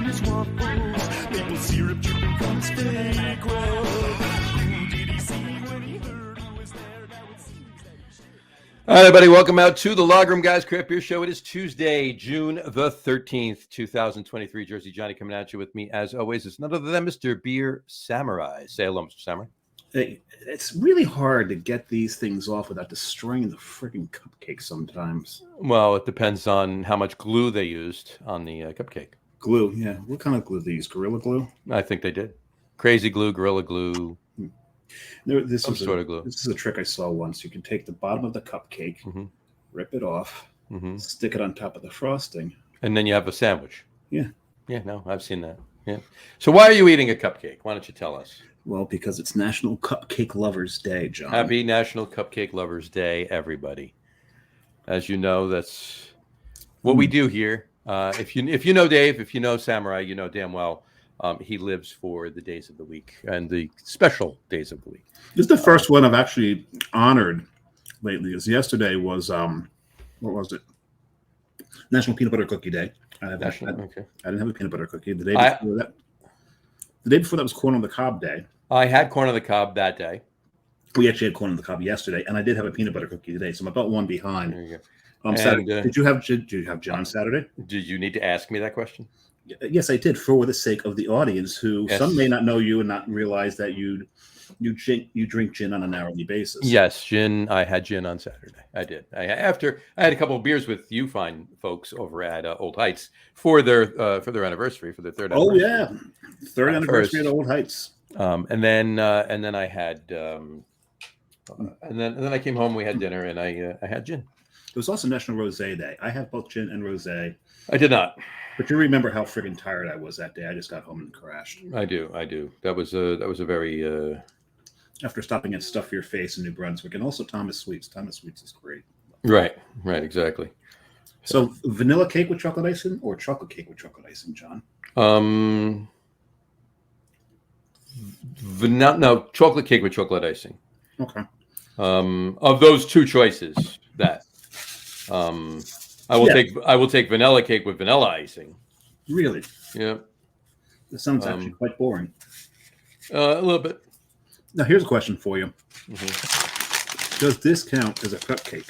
his waffles. Maple syrup dripping from his fake roll. Who did he see when he heard who was there? Now it seems that he should. All right, everybody, welcome out to the Logroom Guys Craft Beer Show. It is Tuesday, June the 13th, 2023. Jersey Johnny coming at you with me, as always. It's none other than Mr. Beer Samurai. Say hello, Mr. Samurai. Hey, it's really hard to get these things off without destroying the freaking cupcake sometimes. Well, it depends on how much glue they used on the cupcake. Glue, yeah. What kind of glue do they use? Gorilla Glue? I think they did. Crazy glue, Gorilla Glue, This some sort of glue. This is a trick I saw once. You can take the bottom of the cupcake, rip it off, stick it on top of the frosting. And then you have a sandwich. Yeah. Yeah, no, I've seen that. Yeah. So why are you eating a cupcake? Why don't you tell us? Well, because it's National Cupcake Lovers Day, John. Happy National Cupcake Lovers Day, everybody. As you know, that's what we do here. If you know Dave, if you know Samurai, you know damn well he lives for the days of the week and the special days of the week. This is the first one I've actually honored lately. Because yesterday was what was it? National Peanut Butter Cookie Day. I didn't have a peanut butter cookie. The day before that was Corn on the Cob Day. I had corn on the cob that day. We actually had corn on the cob yesterday, and I did have a peanut butter cookie today, so I'm about one behind. There you go. Saturday, did you have gin on Saturday? Did you need to ask me that question? Yes, I did, for the sake of the audience, who some may not know you and not realize that you drink gin on an hourly basis. Yes, gin. I had gin on Saturday. I did. After I had a couple of beers with you fine folks over at Old Heights for their anniversary, for their third anniversary. Oh yeah, third anniversary at Old Heights. And then I had and then I came home. We had dinner, and I had gin. It was also National Rosé Day. I have both gin and rosé. I did not. But you remember how friggin' tired I was that day. I just got home and crashed. I do. That was a very after stopping at Stuff Your Face in New Brunswick, and also Thomas Sweets. Thomas Sweets is great. Right, exactly. So vanilla cake with chocolate icing or chocolate cake with chocolate icing, John? No, chocolate cake with chocolate icing. Okay. Of those two choices, I will take vanilla cake with vanilla icing. Really? Yeah. This sounds actually quite boring. A little bit. Now here's a question for you. Does this count as a cupcake?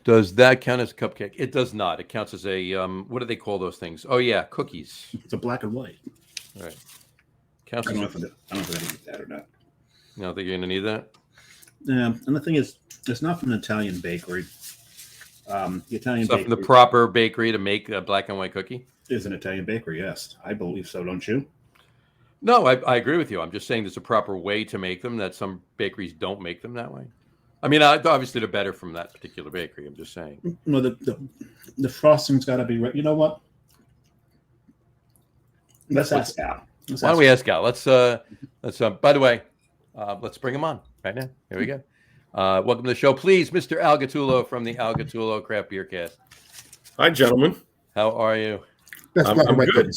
Does that count as a cupcake? It does not. It counts as a what do they call those things? Oh yeah, cookies. It's a black and white. Right. I don't know if I'm going to need that or not. You don't think you're going to need that? Yeah, and the thing is, it's not from an Italian bakery. The Italian bakery from the proper bakery to make a black and white cookie is an Italian bakery. Yes, I believe so. Don't you? No, I agree with you. I'm just saying there's a proper way to make them that some bakeries don't make them that way. I mean, obviously they're better from that particular bakery. I'm just saying. No, the frosting's got to be right. You know what? Let's ask Al. Why don't we ask Al? Let's. By the way, let's bring him on right now. Here we go. Welcome to the show, please, Mr. Al Gattullo from the Al Gattullo Craft Beer Cast. Hi, gentlemen. How are you? I'm good.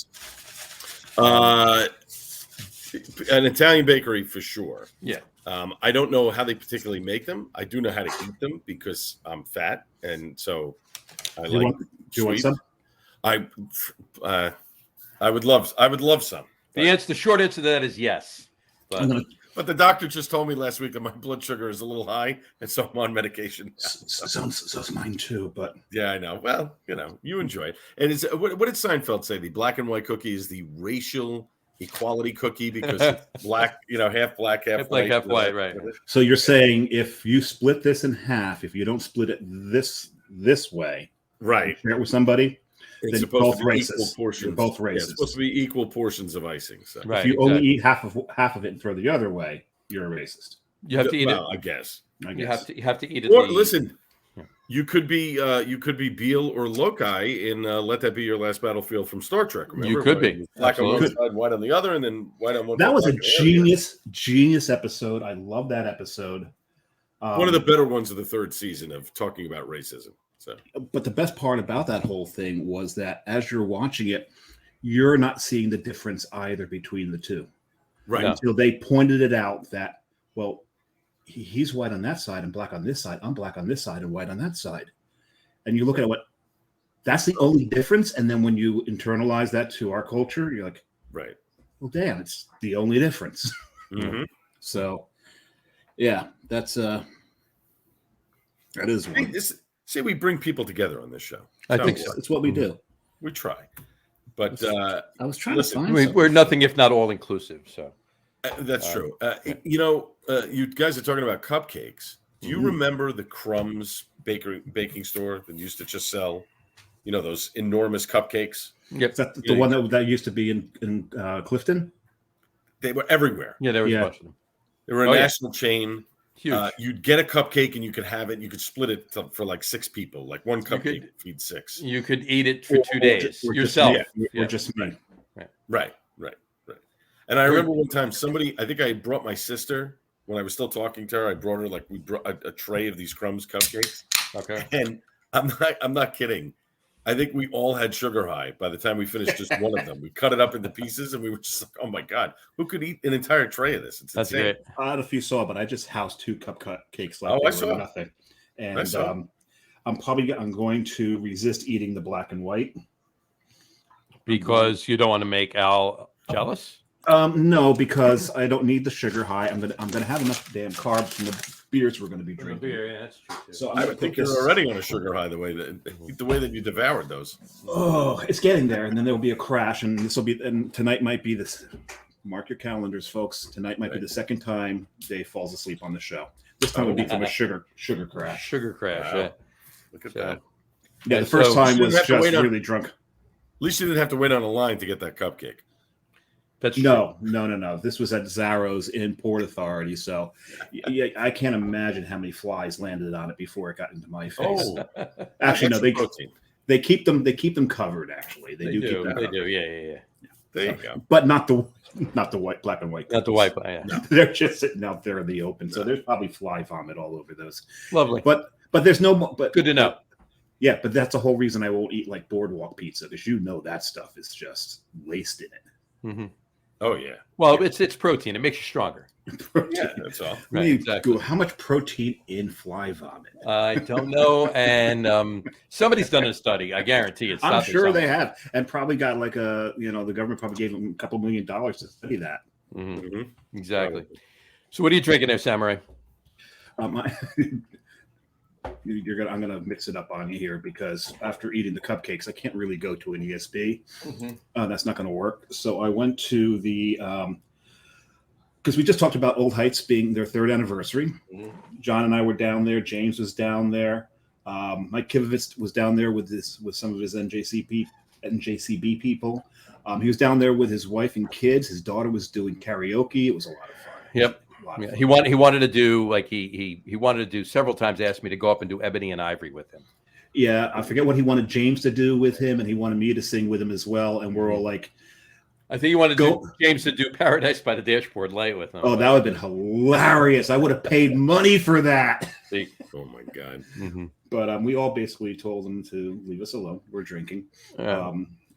An Italian bakery for sure. Yeah. I don't know how they particularly make them. I do know how to eat them because I'm fat, and so I do you want some? I would love some. The short answer to that is yes. But the doctor just told me last week that my blood sugar is a little high, and so I'm on medication. So's mine too, but yeah, I know. Well, you enjoy it. And what did Seinfeld say? The black and white cookie is the racial equality cookie because it's black, half black, half white. Half white, right? So you're saying if you split this in half, if you don't split it this way, right, share it with somebody. It's then supposed both to be races. equal portions. You're both races. Yeah, it's supposed to be equal portions of icing. So. Right, if you only eat half of it and throw the other way, you're a racist. You have to eat it. I guess. You have to eat it. Or listen, you could be Beale or Loki in Let That Be Your Last Battlefield from Star Trek. Remember? You could be black on one side, white on the other, and then white on one. That was a genius episode. I love that episode. One of the better ones of the third season of talking about racism. So, but the best part about that whole thing was that as you're watching it, you're not seeing the difference either between the two. Right. Until they pointed it out that, well, he's white on that side and black on this side. I'm black on this side and white on that side. And you look at what that's the only difference. And then when you internalize that to our culture, you're like, Right. well, damn, it's the only difference. Mm-hmm. So, yeah, that is Hey, one. See, we bring people together on this show. I So think It's what we do. we try. But I was trying listen, to I find mean, something. we're nothing if not all inclusive. So that's true. You guys are talking about cupcakes. Do you remember the Crumbs baking store that used to just sell, those enormous cupcakes? yep, Is that the one that used to be in Clifton? They were everywhere. yeah, there was Yeah. a bunch of them. They were a national chain. Huge. You'd get a cupcake and you could have it. You could split it for like 6 people. Like one cupcake feeds 6. You could eat it for 2 Or days or yourself. or just me. Right. And I remember one time I think I brought my sister when I was still talking to her. I brought her we brought a tray of these Crumbs cupcakes. Okay. And I'm not kidding. I think we all had sugar high by the time we finished just one of them. We cut it up into pieces and we were just like, oh my God, who could eat an entire tray of this? It's That's insane. great. I don't know if you saw, but I just housed 2 cupcakes like Oh, they I were saw. nothing. I And saw. I'm going to resist eating the black and white. Because you don't want to make Al jealous. No, because I don't need the sugar high. I'm gonna have enough damn carbs from the beers we're gonna be drinking. Yeah, that's true. Too. So I would think you're already on a sugar high the way that you devoured those. Oh, it's getting there, and then there will be a crash, and tonight might be this. Mark your calendars, folks. Tonight might be the second time Dave falls asleep on the show. This time would be from a sugar crash. Sugar crash. Wow. Yeah. Look at So- that. Yeah, the first time you was didn't have to just wait on- really drunk. At least you didn't have to wait on a line to get that cupcake. That's true. No. This was at Zaro's in Port Authority, so yeah, I can't imagine how many flies landed on it before it got into my face. Oh, Actually, no, extra protein. they keep them covered. Actually, they do keep them They covered. do. Yeah. So, There you go. but not the white, black and white. Not the cookies. white. Yeah. No, they're just sitting out there in the open, so there's probably fly vomit all over those. Lovely. But there's no more. But Good to know. Yeah, but that's the whole reason I won't eat like boardwalk pizza, because that stuff is just laced in it. Mm-hmm. Oh yeah. Well, it's protein. It makes you stronger. Yeah, that's all. Right, You exactly. go, how much protein in fly vomit? I don't know, and somebody's done a study. I guarantee it's. I'm sure they have, and probably got like the government probably gave them a couple $1 million to study that. Mm-hmm. Mm-hmm. Exactly. So, what are you drinking there, Samurai? I'm gonna mix it up on you here, because after eating the cupcakes, I can't really go to an ESB. That's not gonna work. So I went to the because we just talked about Old Heights being their 3rd anniversary. John and I were down there. James was down there. Mike Kivovitz was down there with some of his NJCB people. He was down there with his wife and kids. His daughter was doing karaoke. It was a lot of fun. Yep. Yeah, he wanted to do like he wanted to do several times. Asked me to go up and do Ebony and Ivory with him. Yeah, I forget what he wanted James to do with him, and he wanted me to sing with him as well. And we're all like, I think he wanted James to do Paradise by the Dashboard Light with him. "Oh, that would have been hilarious! I would have paid money for that." Oh my God. Mm-hmm. But we all basically told him to leave us alone. We're drinking.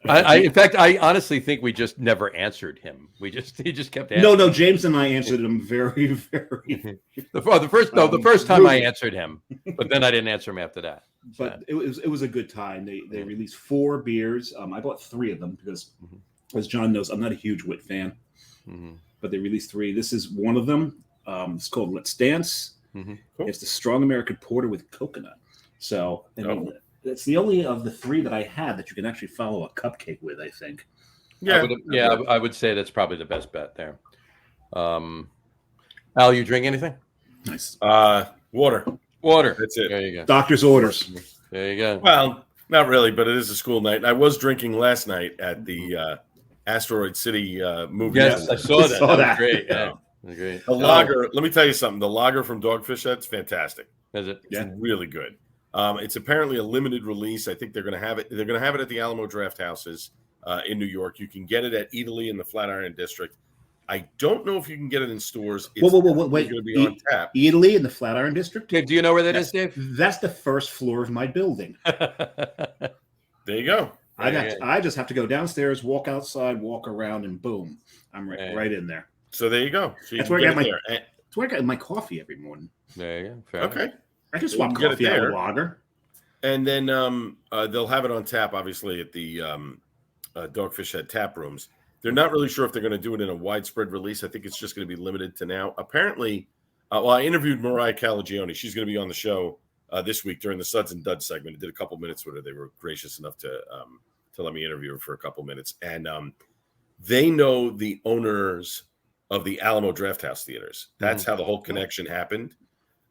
In fact, I honestly think we just never answered him. He just kept asking. No, James and I answered him very, very. The first time I answered him, but then I didn't answer him after that. But it was a good time. They released 4 beers. I bought 3 of them because, as John knows, I'm not a huge wit fan. But they released 3. This is one of them. It's called Let's Dance. Cool. It's the Strong American Porter with coconut. So it's the only of the 3 that I had that you can actually follow a cupcake with, I think. Yeah. I would say that's probably the best bet there. Al, you drink anything? Nice. Water. That's it. There you go. Doctor's orders. There you go. Well, not really, but it is a school night. And I was drinking last night at the Asteroid City movie. Yes, I saw that. Saw That was that. great. Yeah. That was great. The lager. Let me tell you something. The lager from Dogfish Head's fantastic. Is it? Yeah. It's really good. It's apparently a limited release. I think they're going to have it. They're going to have it at the Alamo Draft Houses in New York. You can get it at Italy in the Flatiron District. I don't know if you can get it in stores. It's Wait. going to be on tap. Italy in the Flatiron District? Dave, do you know where that is, Dave? That's the first floor of my building. There you go. I just have to go downstairs, walk outside, walk around, and boom, I'm right in there. So there you go. So you That's can where I get get it there. That's where I get my coffee every morning. There you go. Fair Okay. enough. I can So you swap can get it coffee out there. of lager. And then they'll have it on tap, obviously, at the Dogfish Head tap rooms. They're not really sure if they're going to do it in a widespread release. I think it's just going to be limited to now. Apparently, I interviewed Mariah Calagione. She's going to be on the show this week during the Suds and Duds segment. I did a couple minutes with her. They were gracious enough to let me interview her for a couple minutes. And they know the owners of the Alamo Drafthouse Theaters. That's how the whole connection happened.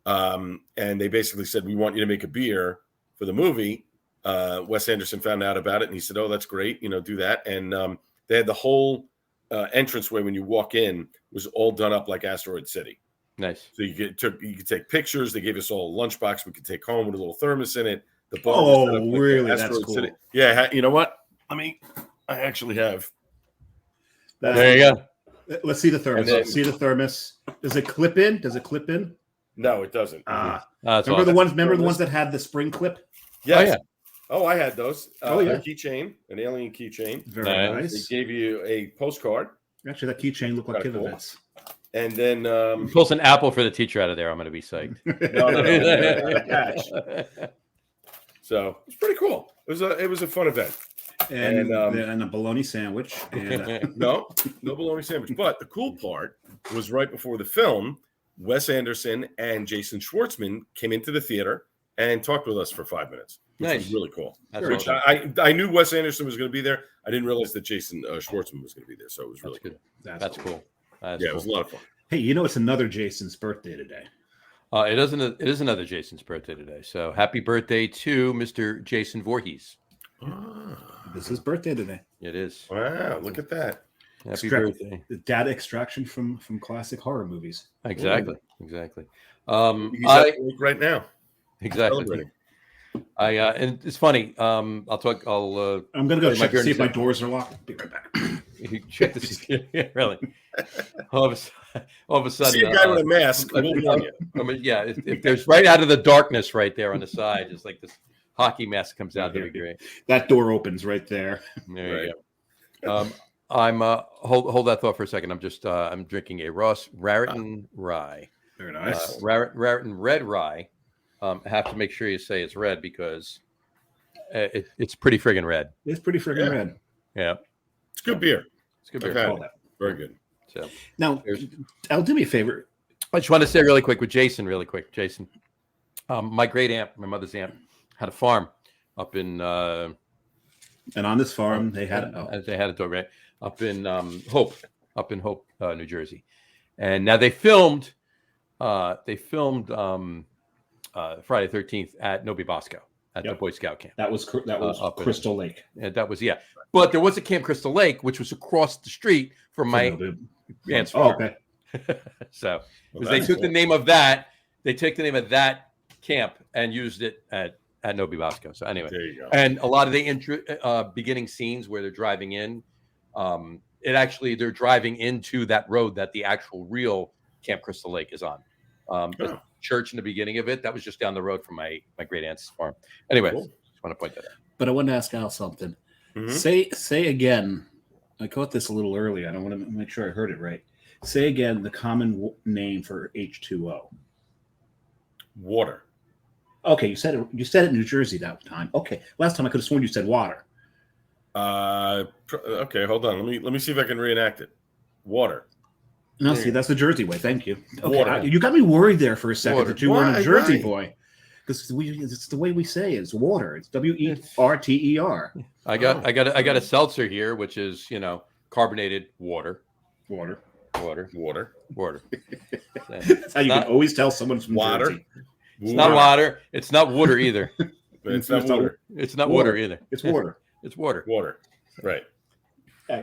And they basically said, we want you to make a beer for the movie. Wes Anderson found out about it, and he said, oh, that's great. Do that. And they had the whole entranceway when you walk in was all done up like Asteroid City. Nice. So you could take pictures. They gave us all a lunchbox we could take home with a little thermos in it. The bar was set up like really? Asteroid That's cool. City. Yeah, you know what? I actually have. There you go. Let's see the thermos. Then, Let's see the thermos. Does it clip in? Does it clip in? No, it doesn't. That's Remember awesome. the ones? Remember the ones that had the spring clip? Yes. Oh, yeah. Oh, I had those. Oh, yeah. A keychain, an alien keychain. Very Nice. nice. They gave you a postcard, Actually, that keychain looked like Kinda cool. Kivovitz. and then Pulls an apple for the teacher out of there. I'm going to be psyched. no. So it's pretty cool. It was a fun event. and a bologna sandwich. And, No bologna sandwich. But the cool part was right before the film, Wes Anderson and Jason Schwartzman came into the theater and talked with us for 5 minutes. Which Nice. was really cool. That's Which awesome. I knew Wes Anderson was going to be there. I didn't realize that Jason Schwartzman was going to be there. So it was really That's cool. good. That's cool. That's Yeah, it cool. was a lot of fun. hey, it's another Jason's birthday today. It is another Jason's birthday today. So happy birthday to Mr. Jason Voorhees. This is his birthday today. It is. Wow, look at that. Happy birthday. The data extraction from classic horror movies. Exactly. He's at work right now. Exactly. Celebrating. And it's funny. I'm gonna go check to see if my doors are locked. Be right back. You check this. Yeah, really. All of a sudden, See a guy with a mask. We'll warn you. Yeah. If there's right out of the darkness right there on the side, just like this hockey mask comes out, that'd be great. That door opens right there. There you go. I'm hold that thought for a second. I'm drinking a Ross Raritan rye. Very nice. Raritan red rye. I have to make sure you say it's red because it's pretty friggin' red. It's pretty friggin' red. Yeah, It's good beer. it's good I've beer. had it. Very good. So Now, Al, do me a favor. I just want to say really quick with Jason, Jason, my great aunt, my mother's aunt, had a farm up in And on this farm, they had a dog, right? Up in Hope, New Jersey, and now they filmed Friday 13th at Nobi Bosco at the Boy Scout camp. That was Crystal Lake. And that was but there was a Camp Crystal Lake, which was across the street from my aunt's farm. Okay. So they took the name of that camp and used it at Nobi Bosco. So anyway, There you go. and a lot of the beginning scenes where they're driving in, they're driving into that road that the actual real Camp Crystal Lake is on. The church in the beginning of it, that was just down the road from my great aunt's farm. Anyway, Cool. just want to point that out. But I wanted to ask Al something. Mhm. Say again. I caught this a little early. I don't want to make sure I heard it right. Say again the common name for H2O. Water. Okay, you said it. You said it in New Jersey that time. Okay, last time I could have sworn you said water. Okay, hold on. Let me see if I can reenact it. Water. No, see, that's the Jersey way. Thank you. Okay, Water. you got me worried there for a second Water. that you weren't a Why? Jersey Why? boy. Because it's the way we say it. It's water. It's WERTER. I got a seltzer here, which is carbonated water. Water. That's how you can always tell someone's from Water. Jersey. It's not water. It's not water either. It's not water. It's not water either. It's water. It's water. Water. Right.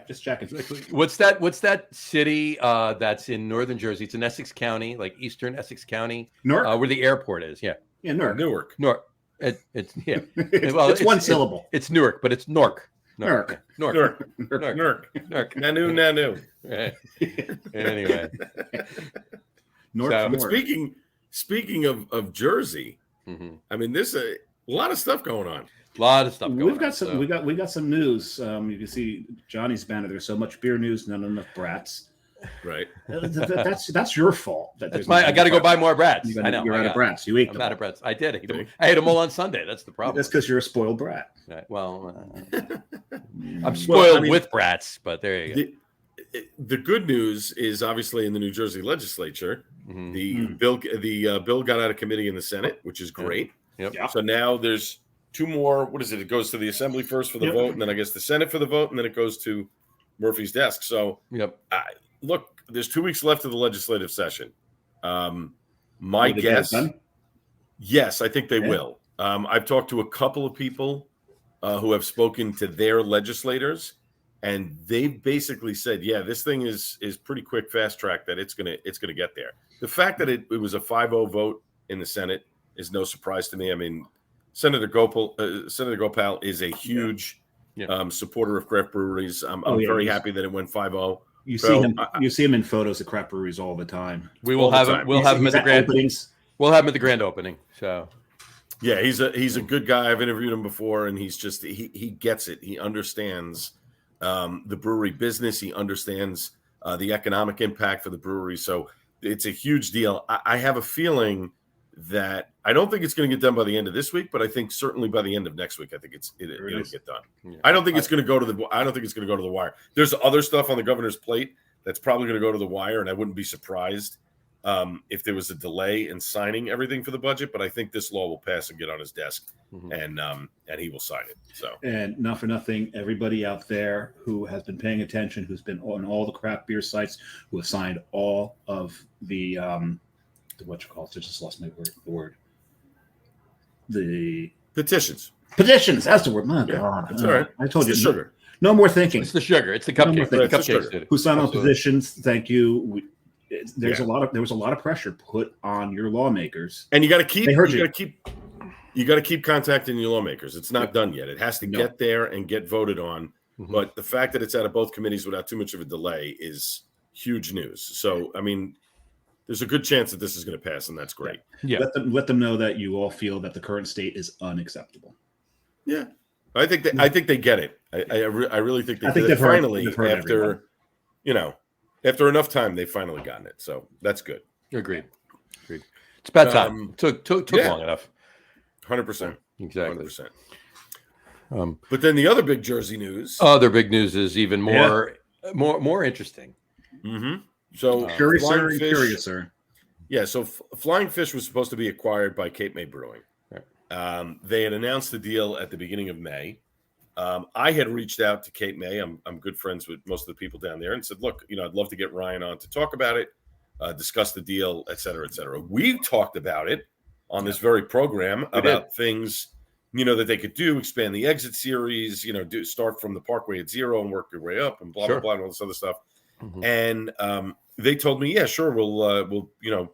Just checking. What's that city that's in northern Jersey? It's in Essex County, like eastern Essex County, Newark. where the airport is. Yeah, Newark. Newark. Newark. It's It's one syllable. It's Newark, but it's Newark. Newark. Newark. Newark. Newark. Nanu. Right. Anyway, North. So- But Newark. speaking of Jersey, I mean, there's a lot of stuff going on. a lot of stuff going We've got on, some. so- We got some news. You can see Johnny's banner. There's so much beer news, not enough brats. Right. That's your fault. That's my. I got to go buy more brats. I know. You're out of brats. You ate them. I'm out of brats. I did. I ate them all on Sunday. That's the problem. That's because you're a spoiled brat. Right. Well, I'm spoiled with brats, but there you go. The good news is obviously in the New Jersey legislature, the bill got out of committee in the Senate, which is great. Yep. So now there's two more. What is it? It goes to the Assembly first for the vote, and then I guess the Senate for the vote, and then it goes to Murphy's desk. So look, there's 2 weeks left of the legislative session. My guess, yes, I think they will. I've talked to a couple of people who have spoken to their legislators. And they basically said, yeah, this thing is pretty quick, fast track that it's gonna get there. The fact that it was a 5-0 vote in the Senate is no surprise to me. I mean, Senator Gopal is a huge supporter of craft breweries. I'm very happy that it went 5-0. You see him in photos of craft breweries all the time. We'll have him at the grand openings. We'll have him at the grand opening. So yeah, he's a good guy. I've interviewed him before, and he's just he gets it. He understands the brewery business. He understands the economic impact for the brewery. So it's a huge deal. I have a feeling that I don't think it's going to get done by the end of this week, but I think certainly by the end of next week, I think it'll get done. Yeah. I don't think it's going to go to the wire. There's other stuff on the governor's plate that's probably going to go to the wire, and I wouldn't be surprised if there was a delay in signing everything for the budget. But I think this law will pass and get on his desk. And he will sign it. So, and not for nothing, everybody out there who has been paying attention, who's been on all the craft beer sites, who have signed all of the what you call it? I just lost my word. The petitions. That's the word. My God, that's all right. I told you, sugar. No more thinking. It's the sugar. It's the cupcake. No cupcakes. Who signed on petitions? Thank you. There was a lot of pressure put on your lawmakers, and you got to keep contacting your lawmakers. It's not done yet. It has to get there and get voted on. But the fact that it's out of both committees without too much of a delay is huge news. So, I mean, there's a good chance that this is going to pass, and that's great. Yeah. Let them know that you all feel that the current state is unacceptable. Yeah, I think they get it. I really think they get it. Finally, after enough time, they've finally gotten it. So that's good. Agreed. It's about time. Took long enough. 100%. Exactly. 100%. But then the other big Jersey news. Other big news is even more interesting. So curiouser. Yeah. So Flying Fish was supposed to be acquired by Cape May Brewing. Right. They had announced the deal at the beginning of May. I had reached out to Cape May. I'm good friends with most of the people down there, and said, look, I'd love to get Ryan on to talk about it, discuss the deal, et cetera, et cetera. We've talked about it on this very program about things, that they could do, expand the exit series, start from the Parkway at 0 and work your way up and blah, blah, blah, and all this other stuff. And they told me, yeah, sure. We'll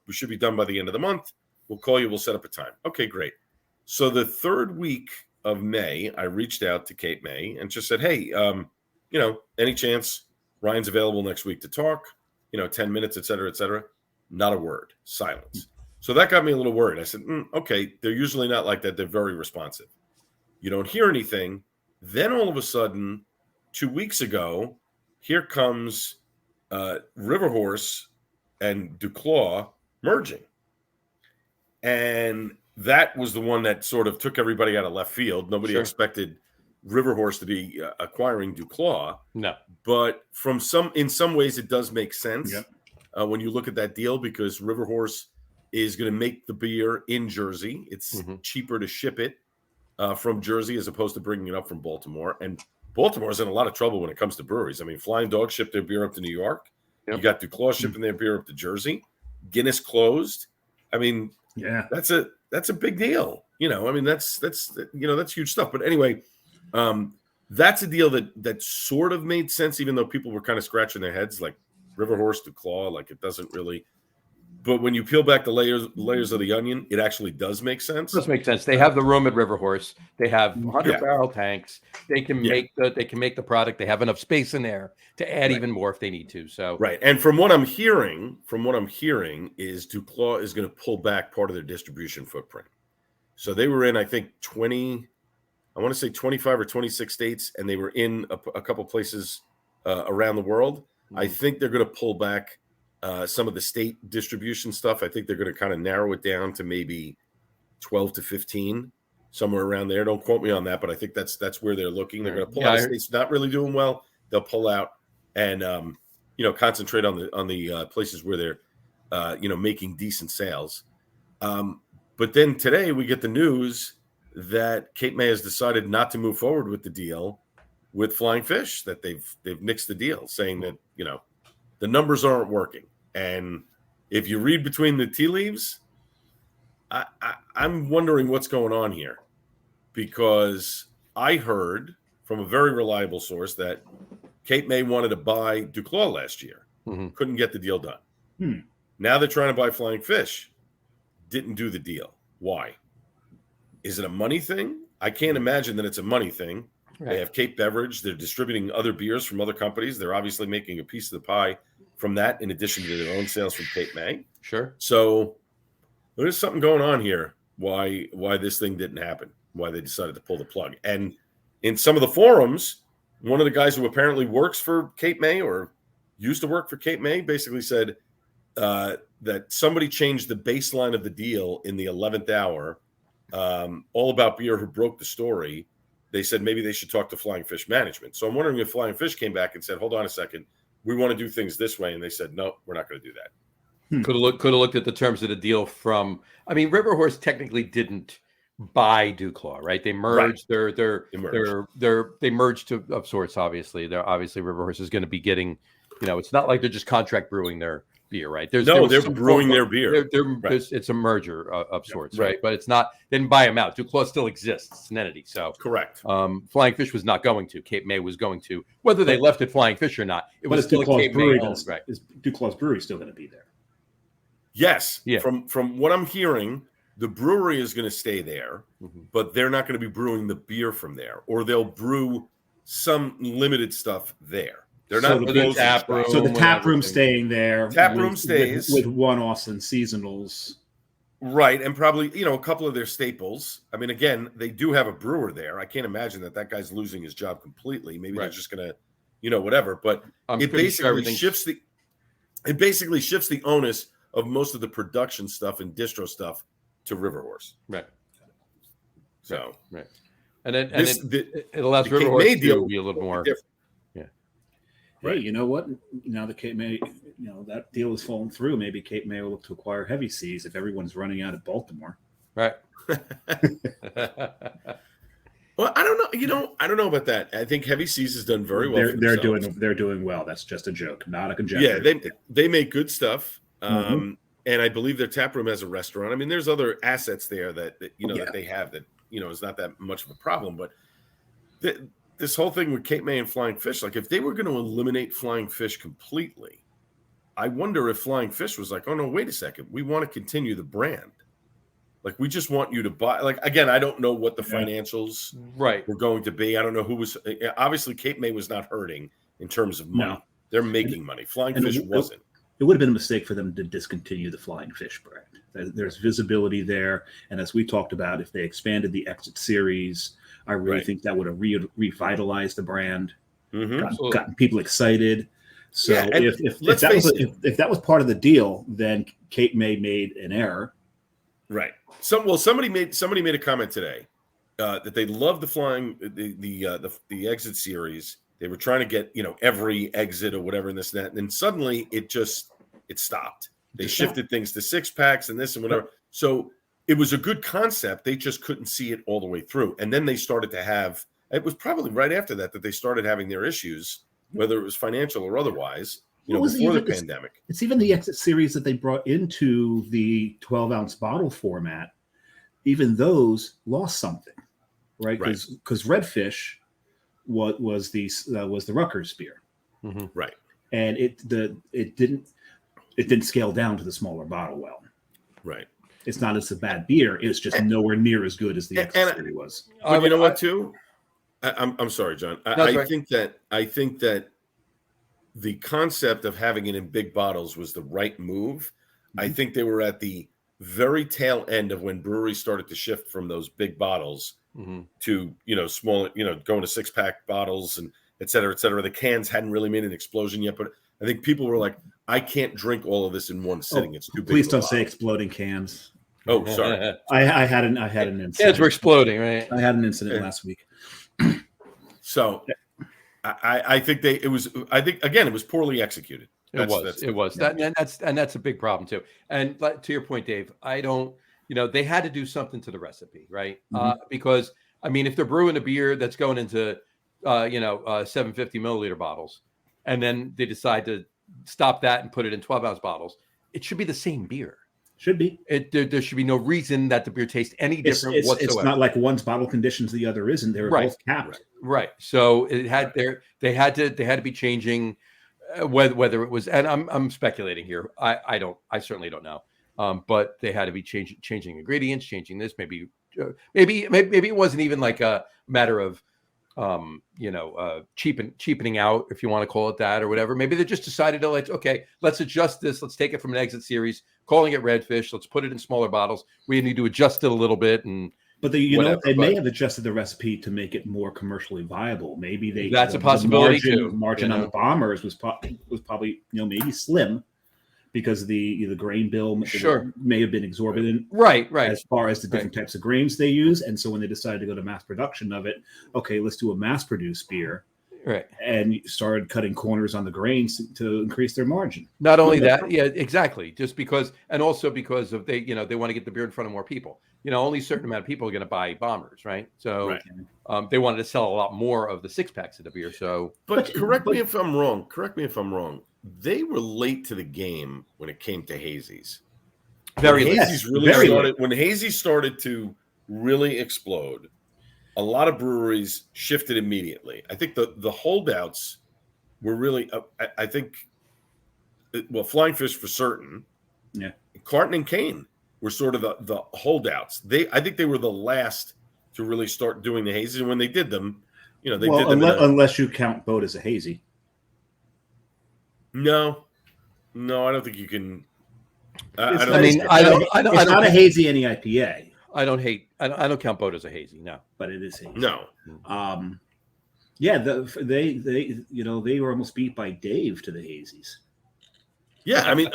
we should be done by the end of the month. We'll call you. We'll set up a time. Okay, great. So the third week of May, I reached out to Cape May and just said, hey, any chance Ryan's available next week to talk, 10 minutes, et cetera, et cetera. Not a word, silence. So that got me a little worried. I said, okay, they're usually not like that. They're very responsive. You don't hear anything. Then all of a sudden, 2 weeks ago, here comes River Horse and Duclaw merging. And that was the one that sort of took everybody out of left field. Nobody expected River Horse to be acquiring Duclaw. No. But in some ways, it does make sense when you look at that deal, because River Horse is going to make the beer in Jersey. It's cheaper to ship it from Jersey as opposed to bringing it up from Baltimore. And Baltimore's in a lot of trouble when it comes to breweries. I mean, Flying Dog shipped their beer up to New York. Yep. You got Duclaw shipping their beer up to Jersey. Guinness closed. I mean, that's a big deal. That's huge stuff. But anyway, that's a deal that sort of made sense, even though people were kind of scratching their heads, like River Horse Duclaw, like it doesn't really. But when you peel back the layers of the onion, it actually does make sense. It does make sense. They have the room at River Horse. They have 100-barrel tanks. They can make the product. They have enough space in there to add even more if they need to. So And from what I'm hearing is Duclaw is going to pull back part of their distribution footprint. So they were in, I think, 25 or 26 states, and they were in a couple places around the world. I think they're going to pull back some of the state distribution stuff. I think they're going to kind of narrow it down to maybe 12 to 15, somewhere around there. Don't quote me on that, but I think that's where they're looking. They're going to pull out of states not really doing well. They'll pull out and concentrate on the places where they're making decent sales. But then today we get the news that Cape May has decided not to move forward with the deal with Flying Fish, that they've nixed the deal, saying that the numbers aren't working. And if you read between the tea leaves, I'm wondering what's going on here, because I heard from a very reliable source that Cape May wanted to buy Duclaw last year, couldn't get the deal done. Now they're trying to buy Flying Fish, didn't do the deal. Why? Is it a money thing? I can't imagine that it's a money thing. Right. They have Cape Beverage. They're distributing other beers from other companies. They're obviously making a piece of the pie from that, in addition to their own sales from Cape May. Sure. So there's something going on here. Why this thing didn't happen? Why they decided to pull the plug? And in some of the forums, one of the guys who apparently works for Cape May or used to work for Cape May basically said that somebody changed the baseline of the deal in the 11th hour. All About Beer, who broke the story, they said maybe they should talk to Flying Fish management. So I'm wondering if Flying Fish came back and said, hold on a second, we want to do things this way. And they said, no, we're not going to do that. Could have looked at the terms of the deal from, River Horse technically didn't buy Duclaw, right? They merged. Right. They merged of sorts. Obviously, River Horse is going to be getting, it's not like they're just contract brewing their beer, right? They're brewing their beer. Right. It's a merger of sorts, right? But it's not. They didn't buy them out. Duclaw still exists. It's an entity. So correct. Flying Fish was not going to. Cape May was going to. Whether they left at Flying Fish or not, it was still Cape May owned, right? Is Duclaw's brewery still going to be there? Yes. Yeah. From what I'm hearing, the brewery is going to stay there, but they're not going to be brewing the beer from there, or they'll brew some limited stuff there. They're not the tap room. So the tap room staying there. Tap room stays with one-offs and seasonals. Right, and probably a couple of their staples. Again, they do have a brewer there. I can't imagine that guy's losing his job completely. Maybe they're just gonna, whatever. But it basically shifts the onus of most of the production stuff and distro stuff to River Horse. Right. So right, and then it allows River Horse to be a little more different. Hey, you know what? Now the Cape May, that deal has fallen through. Maybe Cape May will look to acquire Heavy Seas if everyone's running out of Baltimore. Right. Well, I don't know. I don't know about that. I think Heavy Seas has done very well. They're doing well. That's just a joke, not a conjecture. Yeah, they make good stuff. And I believe their tap room has a restaurant. There's other assets there that they have that is not that much of a problem. But this whole thing with Cape May and Flying Fish, like if they were going to eliminate Flying Fish completely, I wonder if Flying Fish was like, oh no, wait a second, we want to continue the brand. Like we just want you to buy. Like again, I don't know what the financials were going to be. I don't know who was. Obviously, Cape May was not hurting in terms of money. No. They're making money. Flying Fish wasn't. It would have been a mistake for them to discontinue the Flying Fish brand. There's visibility there, and as we talked about, if they expanded the Exit series, I really think that would have revitalized the brand, gotten people excited. So if that was part of the deal, then Cape May made an error. Right. Somebody made a comment today that they love the Exit series. They were trying to get every exit or whatever in this and that, and then suddenly it stopped. They shifted things to 6-packs and this and whatever. So it was a good concept. They just couldn't see it all the way through, and then they started to have. It was probably right after that they started having their issues, whether it was financial or otherwise. Before the pandemic. It's even the Exit series that they brought into the 12-ounce bottle format. Even those lost something, right? Because Redfish was the Rutgers beer, right? And it didn't scale down to the smaller bottle well, right? It's not as a bad beer. It's just nowhere near as good as the Exit series was. But you know what, too? I'm sorry, John. I think that the concept of having it in big bottles was the right move. I think they were at the very tail end of when breweries started to shift from those big bottles to small, going to 6-pack bottles and et cetera, et cetera. The cans hadn't really made an explosion yet, but I think people were like, I can't drink all of this in one sitting. It's too big. Please of a don't say bottle. exploding cans. Oh, sorry. I had an incident. Cans were exploding, right? I had an incident last week. So I think I think again, it was poorly executed. It was that, and that's a big problem too. And to your point, Dave, I don't, they had to do something to the recipe, right? Because I mean, if they're brewing a beer that's going into, 750 milliliter bottles, and then they decide to stop that and put it in 12-ounce bottles, it should be the same beer. Should be. There should be no reason that the beer tastes any different whatsoever. It's not like one's bottle conditions, the other isn't. They're both capped. Right. So it had they had to be changing whether it was, and I'm speculating here. I certainly don't know. But they had to be changing ingredients, changing this. Maybe it wasn't even like a matter of cheapening out, if you want to call it that, or whatever. Maybe they just decided to let's adjust this. Let's take it from an exit series, calling it Redfish. Let's put it in smaller bottles. We need to adjust it a little bit. But they may have adjusted the recipe to make it more commercially viable. Maybe that's a possibility too. Margin on the bombers was probably maybe slim, because the grain bill may have been exorbitant, right, as far as the different types of grains they use. And so when they decided to go to mass production of it, okay, let's do a mass-produced beer, right, and started cutting corners on the grains to increase their margin. Not only that, yeah, exactly. Just because, and also because of they want to get the beer in front of more people. Only a certain amount of people are going to buy bombers, right? So they wanted to sell a lot more of the 6-packs of the beer. So, but correct me if I'm wrong. They were late to the game when it came to hazies. When hazy started to really explode, a lot of breweries shifted immediately. I think the holdouts were really, Flying Fish for certain. Yeah. Carton and Cane were sort of the holdouts. I think they were the last to really start doing the hazies. And when they did them, did them unless you count Boat as a hazy. No, I don't think you can. It's not a hazy any IPA. I don't count Boat as a hazy. No, but it is hazy. No. They were almost beat by Dave to the hazies. Yeah, I mean,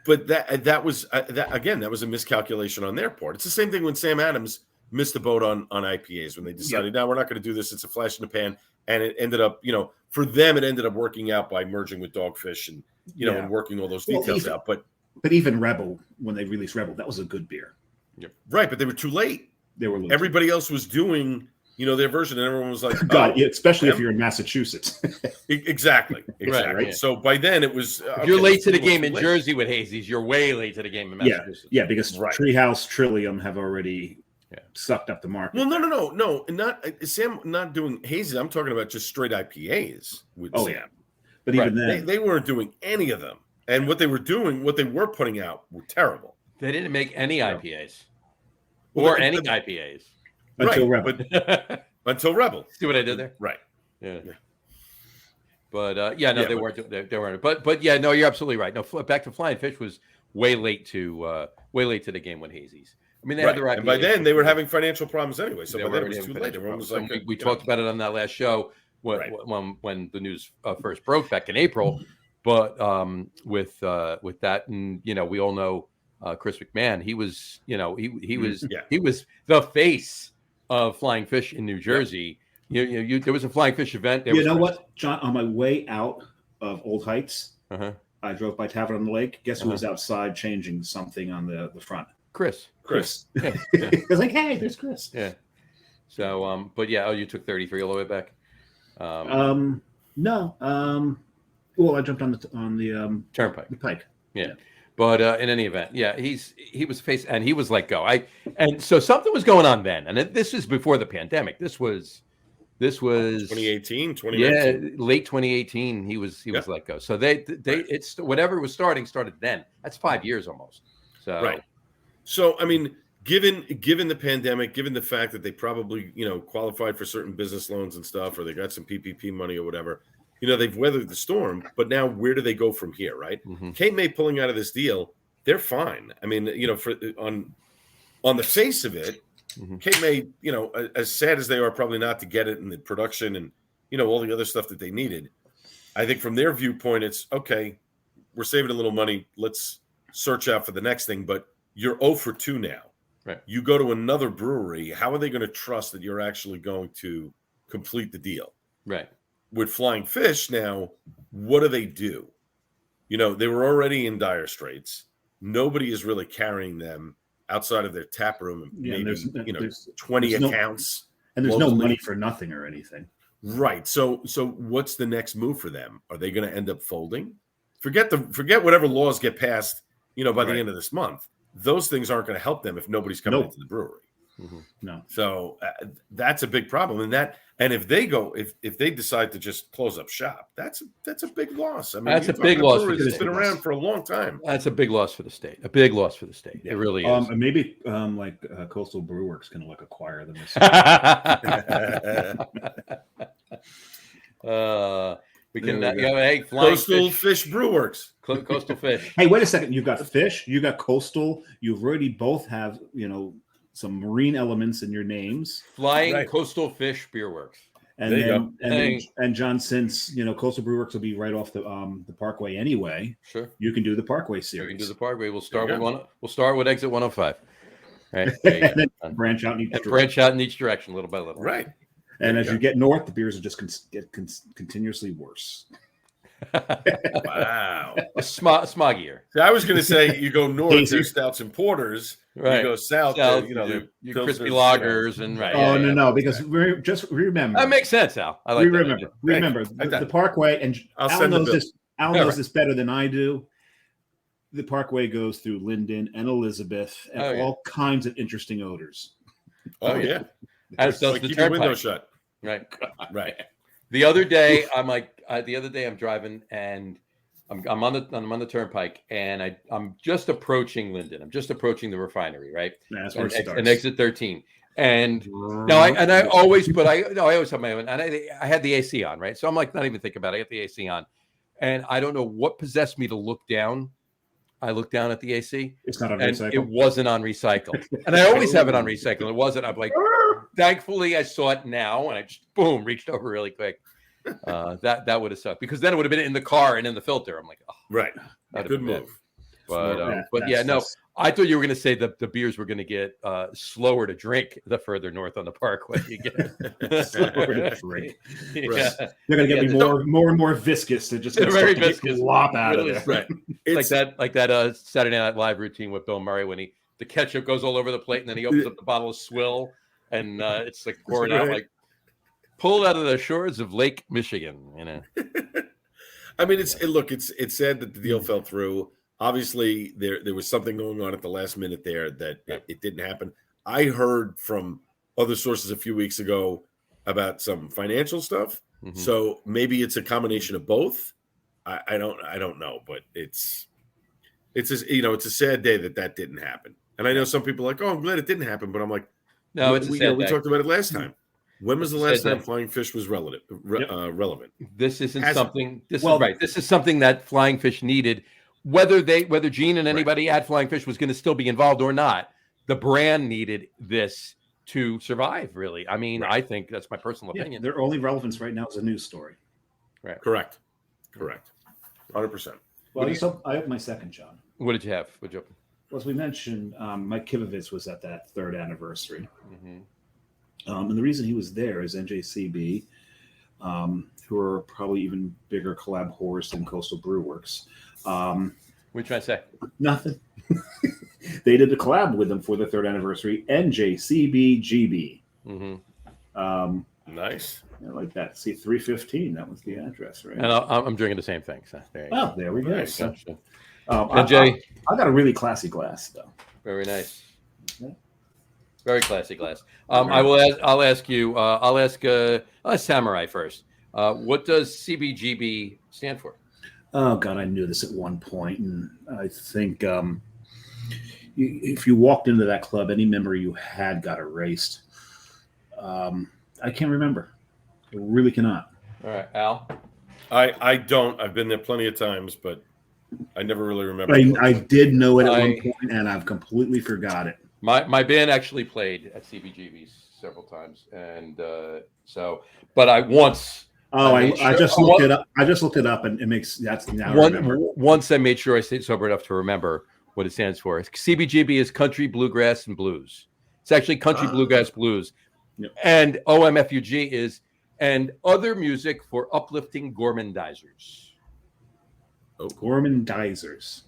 but that was a miscalculation on their part. It's the same thing when Sam Adams missed the boat on IPAs when they decided, no, we're not going to do this. It's a flash in the pan. And it ended up, for them, it ended up working out by merging with Dogfish and, and working all those details out. But even Rebel, when they released Rebel, that was a good beer. Yep. Right. But they were too late. Everybody else was doing, their version, and everyone was like, especially if you're in Massachusetts. Exactly. Right. Yeah. So by then it was, if you're late to the game in Jersey with hazies, you're way late to the game in Massachusetts. Yeah, because Treehouse, Trillium have already sucked up the market. Well, no, not Sam. Not doing hazies. I'm talking about just straight IPAs with Sam. Yeah. But even then, they weren't doing any of them, and what they were putting out were terrible. They didn't make any IPAs any IPAs until Rebel. Until Rebel. See what I did there? Right. Yeah. But they weren't. They weren't. But yeah, no, you're absolutely right. No, back to Flying Fish was way late to the game when hazies. I mean, they had the right. And by then they were having financial problems anyway. So by then it was too late. Everyone was like, we talked about it on that last show when the news first broke back in April. But with that, and we all know Chris McMahon. He was he was the face of Flying Fish in New Jersey. Yeah. There was a Flying Fish event. What, John? On my way out of Old Heights, I drove by Tavern on the Lake. Guess who was outside changing something on the front? Chris. Yeah. I was like, hey, there's Chris. Yeah. So, but yeah, you took 33 all the way back. No. Well, I jumped on the turnpike. The pike. Yeah. But in any event, he was face and he was let go. And so something was going on then, and this is before the pandemic. This was 2018, 2019. Yeah, late 2018. He was let go. So it's whatever was started then. That's 5 years almost. So right. So I mean, given the pandemic, given the fact that they probably qualified for certain business loans and stuff, or they got some PPP money or whatever, they've weathered the storm. But now where do they go from here? Right? Mm-hmm. Cape May pulling out of this deal, they're fine. I mean, on the face of it, mm-hmm. Cape May, as sad as they are probably not to get it in the production and all the other stuff that they needed, I think from their viewpoint, it's okay. We're saving a little money. Let's search out for the next thing. But you're 0 for 2 now. Right. You go to another brewery. How are they going to trust that you're actually going to complete the deal? Right. With Flying Fish now, what do they do? You know, they were already in dire straits. Nobody is really carrying them outside of their tap room and maybe, there's 20 accounts. And there's locally. no money for nothing or anything. Right. So what's the next move for them? Are they going to end up folding? Forget whatever laws get passed, by the end of this month. Those things aren't going to help them if nobody's coming into the brewery. Mm-hmm. No. So that's a big problem. And if they decide to just close up shop, that's a big loss. I mean, that's a big loss. It's been around for a long time. That's a big loss for the state. A big loss for the state. Yeah. It really is. And maybe Coastal Brewworks can acquire them. We can. Hey, Coastal Fish Brewworks. Coastal Fish. Hey, wait a second. You've got fish. You got coastal. You've already both have some marine elements in your names. Flying Coastal Fish Beer Works. And John, since Coastal Brewworks will be right off the Parkway anyway. Sure. You can do the Parkway series. You can do the Parkway. We'll start with We'll start with exit 105. Right. And then branch out in each direction, little by little. Right. And as you get north, the beers will just get continuously worse. Wow. Smoggier. So I was going to say, you go north, there's stouts and porters. Right. You go south, your crispy lagers and right. Oh no, because just remember. That makes sense, Al. I like remember the Parkway, and Al knows this better than I do. The Parkway goes through Linden and Elizabeth and all kinds of interesting odors. Oh yeah. As does like the keep your window turnpike. shut. Right. Right. The other day, I'm driving and I'm on the turnpike and I'm just approaching Linden. I'm just approaching the refinery, right? That's where it starts. And exit 13. And I always have my own, and I had the AC on, right? So I'm like not even thinking about it. I got the AC on, and I don't know what possessed me to look down. I looked down at the AC. It's not on and recycle. It wasn't on recycle, and I always have it on recycle. It wasn't. I'm like, thankfully, I saw it now, and I just reached over really quick. That would have sucked because then it would have been in the car and in the filter. I'm like, right, good move. But yeah, no, I thought you were going to say that the beers were going to get slower to drink the further north on the Parkway you get. Slower to drink. Yeah. They're going to get more and more viscous. They're just going to very viscous. Lop out of there. Right. It's like that Saturday Night Live routine with Bill Murray when the ketchup goes all over the plate and then he opens up the bottle of swill and it's like pouring out like pulled out of the shores of Lake Michigan. I mean, it's sad that the deal fell through. Obviously, there was something going on at the last minute there that it didn't happen. I heard from other sources a few weeks ago about some financial stuff. Mm-hmm. So maybe it's a combination of both. I don't know, but it's a sad day that didn't happen. And I know some people are like, oh, I'm glad it didn't happen, but I'm like, no, we talked about it last time. When was the last time Flying Fish was relevant? This isn't something. This is something that Flying Fish needed. Whether Gene and anybody at Flying Fish was going to still be involved or not, the brand needed this to survive. Really, I mean, I think that's my personal opinion. Their only relevance right now is a news story. Right. Correct. 100%. Well, so I have my second, John. What did you have? Well, as we mentioned, Mike Kivovitz was at that third anniversary. Mm-hmm. And the reason he was there is NJCB, who are probably even bigger collab whores than Coastal Brewworks. What are you trying to say? Nothing. They did a collab with them for the third anniversary, NJCBGB. Mm-hmm. Nice. I like that. See, 315. That was the address, right? And I'm drinking the same thing. So there we go. Nice. Gotcha. I got a really classy glass, though. Very nice. Yeah. Very classy glass. I'll ask Samurai first. What does CBGB stand for? Oh God, I knew this at one point, and I think if you walked into that club, any member you had got erased. I can't remember. I really cannot. All right, Al. I don't. I've been there plenty of times, but I never really remember. I did know it at one point, and I've completely forgot it. My band actually played at CBGB's several times, and but I once Oh, I just looked it up. I just looked it up, and it makes that's now. Once I made sure I stayed sober enough to remember what it stands for. CBGB is Country Bluegrass and Blues. It's actually Country Bluegrass Blues, and OMFUG is and other music for uplifting gourmandizers. Oh, gourmandizers.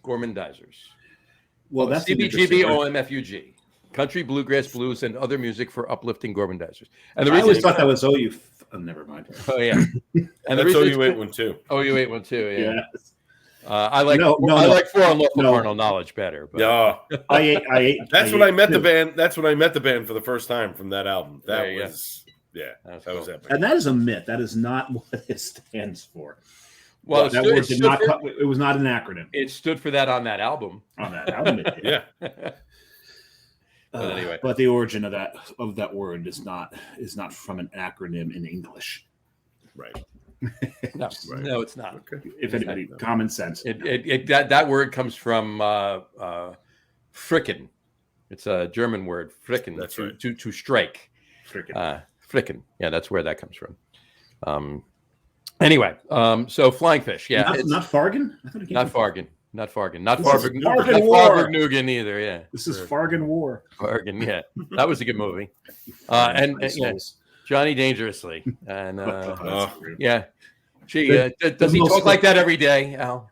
Well, that's CBGB OMFUG. Country, bluegrass, blues, and other music for uplifting gourmandizers. And I always thought that was OU. Oh, never mind. Oh yeah, and that's OU812. OU812. Yeah. Yes. I like For Unlawful Carnal Knowledge better. But. Yeah, That's when I met the band. That's when I met the band for the first time from that album. That was was epic. And that is a myth. That is not what it stands for. Well, it was not an acronym. It stood for that on that album. Yeah. But anyway, but the origin of that word is not from an acronym in English. Right. No, it's not. Okay. If anybody, common sense. That word comes from fricken. It's a German word, fricken. That's right. To strike. Fricken. Fricken. Yeah, that's where that comes from. Anyway, so Flying Fish. Yeah, not Fargan. Not Fargan. Not Fargan either. Yeah, this is Fargan War. Fargan. Yeah, that was a good movie. And Johnny Dangerously. And yeah, does he talk like that every day, Al?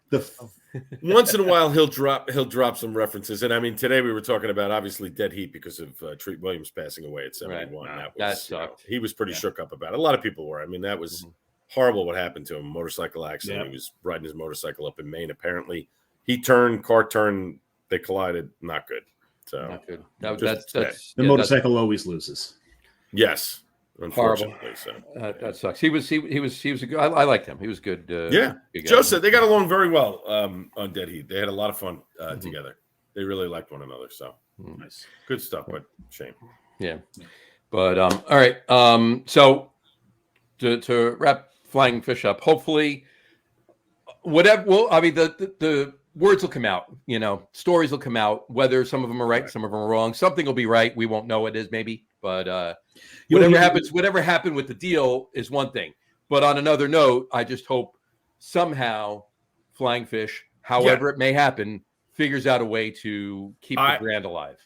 Once in a while, he'll drop some references. And I mean, today we were talking about obviously Dead Heat because of Treat Williams passing away at 71. Right. That sucked. He was pretty shook up about it. A lot of people were. I mean, that was horrible what happened to him. Motorcycle accident. He was riding his motorcycle up in Maine. Apparently, car turned, they collided. Not good. So not good. The motorcycle always loses. Yes. Unfortunately, horrible. That sucks. He was a good. I liked him. He was good. Good Joe said they got along very well on Dead Heat. They had a lot of fun together. They really liked one another. So nice, good stuff. But shame. Yeah. But all right. So to wrap Flying Fish up, hopefully, whatever. Well, I mean, the words will come out. Stories will come out. Whether some of them are right, some of them are wrong. Something will be right. We won't know what it is, maybe. But whatever happened with the deal is one thing. But on another note, I just hope somehow Flying Fish, however it may happen, figures out a way to keep the brand alive.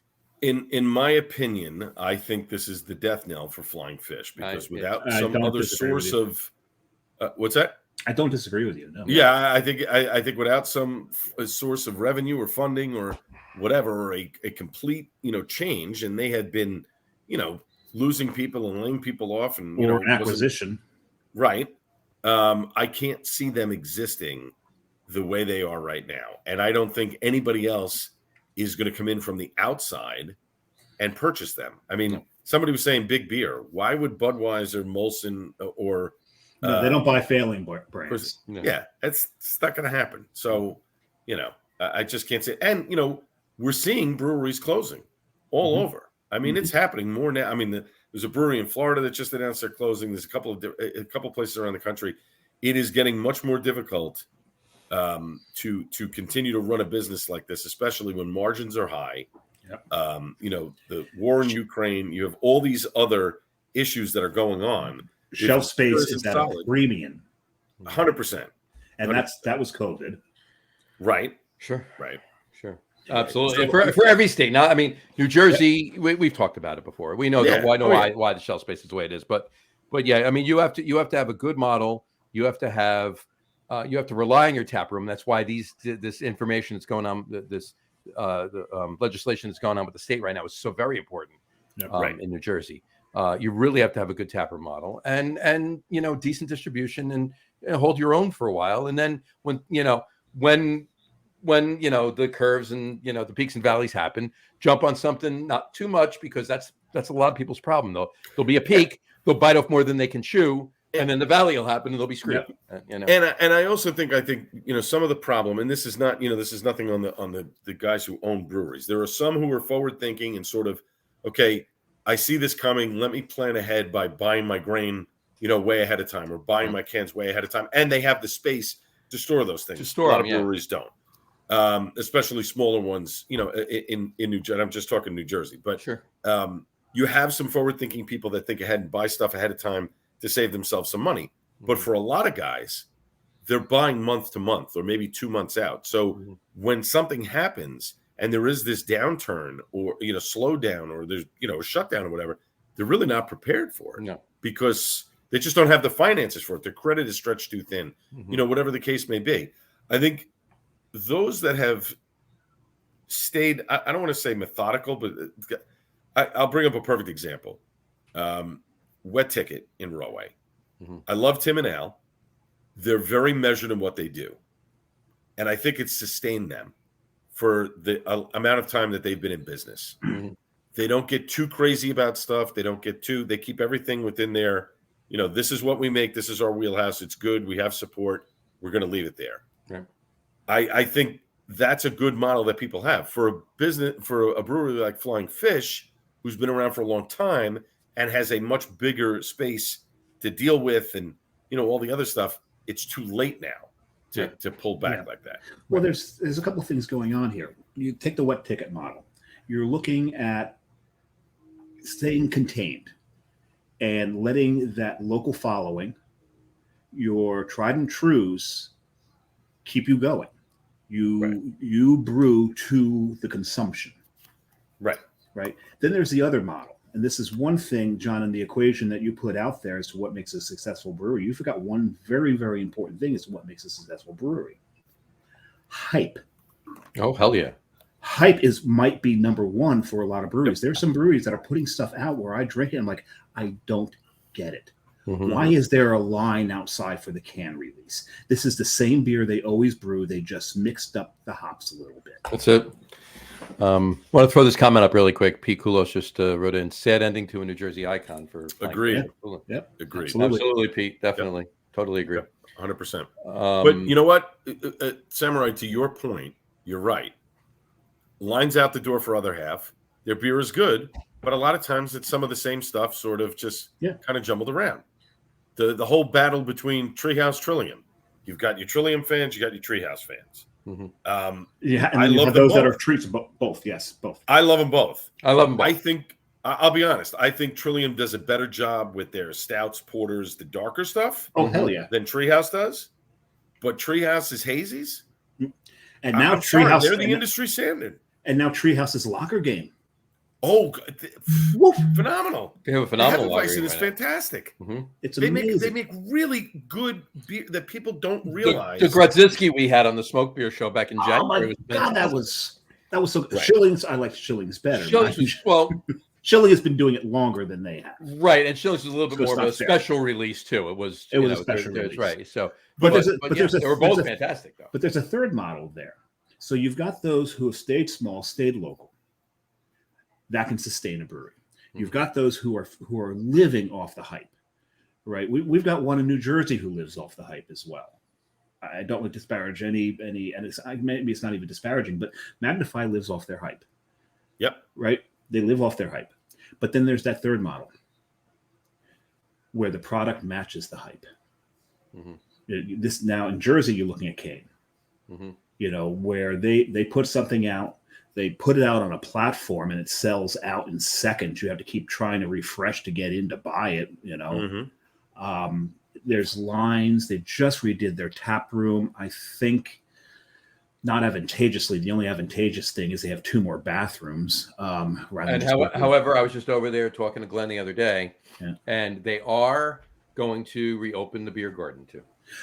In my opinion, I think this is the death knell for Flying Fish because without some other source of what's that? I don't disagree with you. No. Yeah, I think without some source of revenue or funding or whatever, or a complete change, and they had been losing people and laying people off, and an acquisition, right? I can't see them existing the way they are right now, and I don't think anybody else is going to come in from the outside and purchase them. I mean, somebody was saying big beer. Why would Budweiser, Molson, or no, they don't buy failing brands. Yeah, it's not going to happen. So, I just can't say. And we're seeing breweries closing all over. I mean, it's happening more now. I mean, there's a brewery in Florida that just announced they're closing. There's a couple places around the country. It is getting much more difficult to continue to run a business like this, especially when margins are high. Yep. The war in Ukraine. You have all these other issues that are going on. Shelf space is at a premium, 100%, and that was COVID, right? Sure, right, sure. Absolutely. For every state. Now, I mean, New Jersey, we've talked about it before. We know why the shelf space is the way it is. But yeah, I mean, you have to have a good model. You have to rely on your tap room. That's why this information that's going on, the legislation that's going on with the state right now is so very important in New Jersey. You really have to have a good tapper model and decent distribution and hold your own for a while. And then when the curves and the peaks and valleys happen, jump on something, not too much, because that's a lot of people's problem. There'll be a peak, they'll bite off more than they can chew, and then the valley will happen and they'll be screwed. And I also think some of the problem, and this is not this is nothing on the guys who own breweries. There are some who are forward thinking and sort of, okay, I see this coming. Let me plan ahead by buying my grain, way ahead of time, or buying my cans way ahead of time. And they have the space to store those things. A lot of breweries don't, especially smaller ones. In New Jersey. I'm just talking New Jersey, but sure. You have some forward-thinking people that think ahead and buy stuff ahead of time to save themselves some money. But for a lot of guys, they're buying month to month or maybe 2 months out. So when something happens and there is this downturn or, slowdown or there's, a shutdown or whatever, they're really not prepared for it because they just don't have the finances for it. Their credit is stretched too thin, whatever the case may be. I think those that have stayed, I don't want to say methodical, but I'll bring up a perfect example. Wet Ticket in Rahway. I love Tim and Al. They're very measured in what they do. And I think it's sustained them for the amount of time that they've been in business. They don't get too crazy about stuff. They keep everything within their, this is what we make. This is our wheelhouse. It's good. We have support. We're going to leave it there. Right. I think that's a good model that people have for a brewery like Flying Fish, who's been around for a long time and has a much bigger space to deal with and, all the other stuff. It's too late now to pull back like that. Well, there's a couple of things going on here. You take the Wet Ticket model. You're looking at staying contained and letting that local following, your tried and trues, keep you going. You brew to the consumption. Right. Then there's the other model. And this is one thing, John, in the equation that you put out there as to what makes a successful brewery. You forgot one very, very important thing as to what makes a successful brewery. Hype. Oh, hell yeah. Hype might be number one for a lot of breweries. There's some breweries that are putting stuff out where I drink it and I'm like, I don't get it. Why is there a line outside for the can release? This is the same beer they always brew. They just mixed up the hops a little bit. That's it. Want to throw this comment up really quick. Pete Kulos just wrote in, sad ending to a New Jersey icon for Agreed. Yep. Agreed. Absolutely, Pete. Definitely. Totally agree. 100%. But you know what, Samurai, to your point, you're right. Lines out the door for other half. Their beer is good, but a lot of times it's some of the same stuff sort of just kind of jumbled around. The whole battle between Treehouse, Trillium. You've got your Trillium fans, you got your Treehouse fans. And I love those that are treats both. Yes, both. I love them both. I think I'll be honest. I think Trillium does a better job with their stouts, porters, the darker stuff. Oh hell yeah! Than Treehouse does. But Treehouse is hazies, and now Treehouse they're the industry standard. And now Treehouse is lager game. Oh, phenomenal! They have a phenomenal lager game. Right It's fantastic. It's amazing. They make really good beer that people don't realize. The Grodzisky we had on the Smoke Beer Show back in January. Oh my God, that was so good. Schilling's, I like Schilling's better. Schilling has been doing it longer than they have. Right, and Schilling's was a little bit more of a special release too. It was a special release, right? So, they were both fantastic though. But there's a third model there. So you've got those who have stayed small, stayed local. That can sustain a brewery. You've got those who are living off the hype, right? We've got one in New Jersey who lives off the hype as well. I don't want to disparage any, and maybe it's not even disparaging, but Magnify lives off their hype. Yep. Right? They live off their hype. But then there's that third model where the product matches the hype. This now in Jersey, you're looking at Kane, where they put something out. They put it out on a platform and it sells out in seconds. You have to keep trying to refresh to get in to buy it. There's lines. They just redid their tap room. I think not advantageously. The only advantageous thing is they have 2 more bathrooms. However, I was just over there talking to Glenn the other day, and they are going to reopen the beer garden too.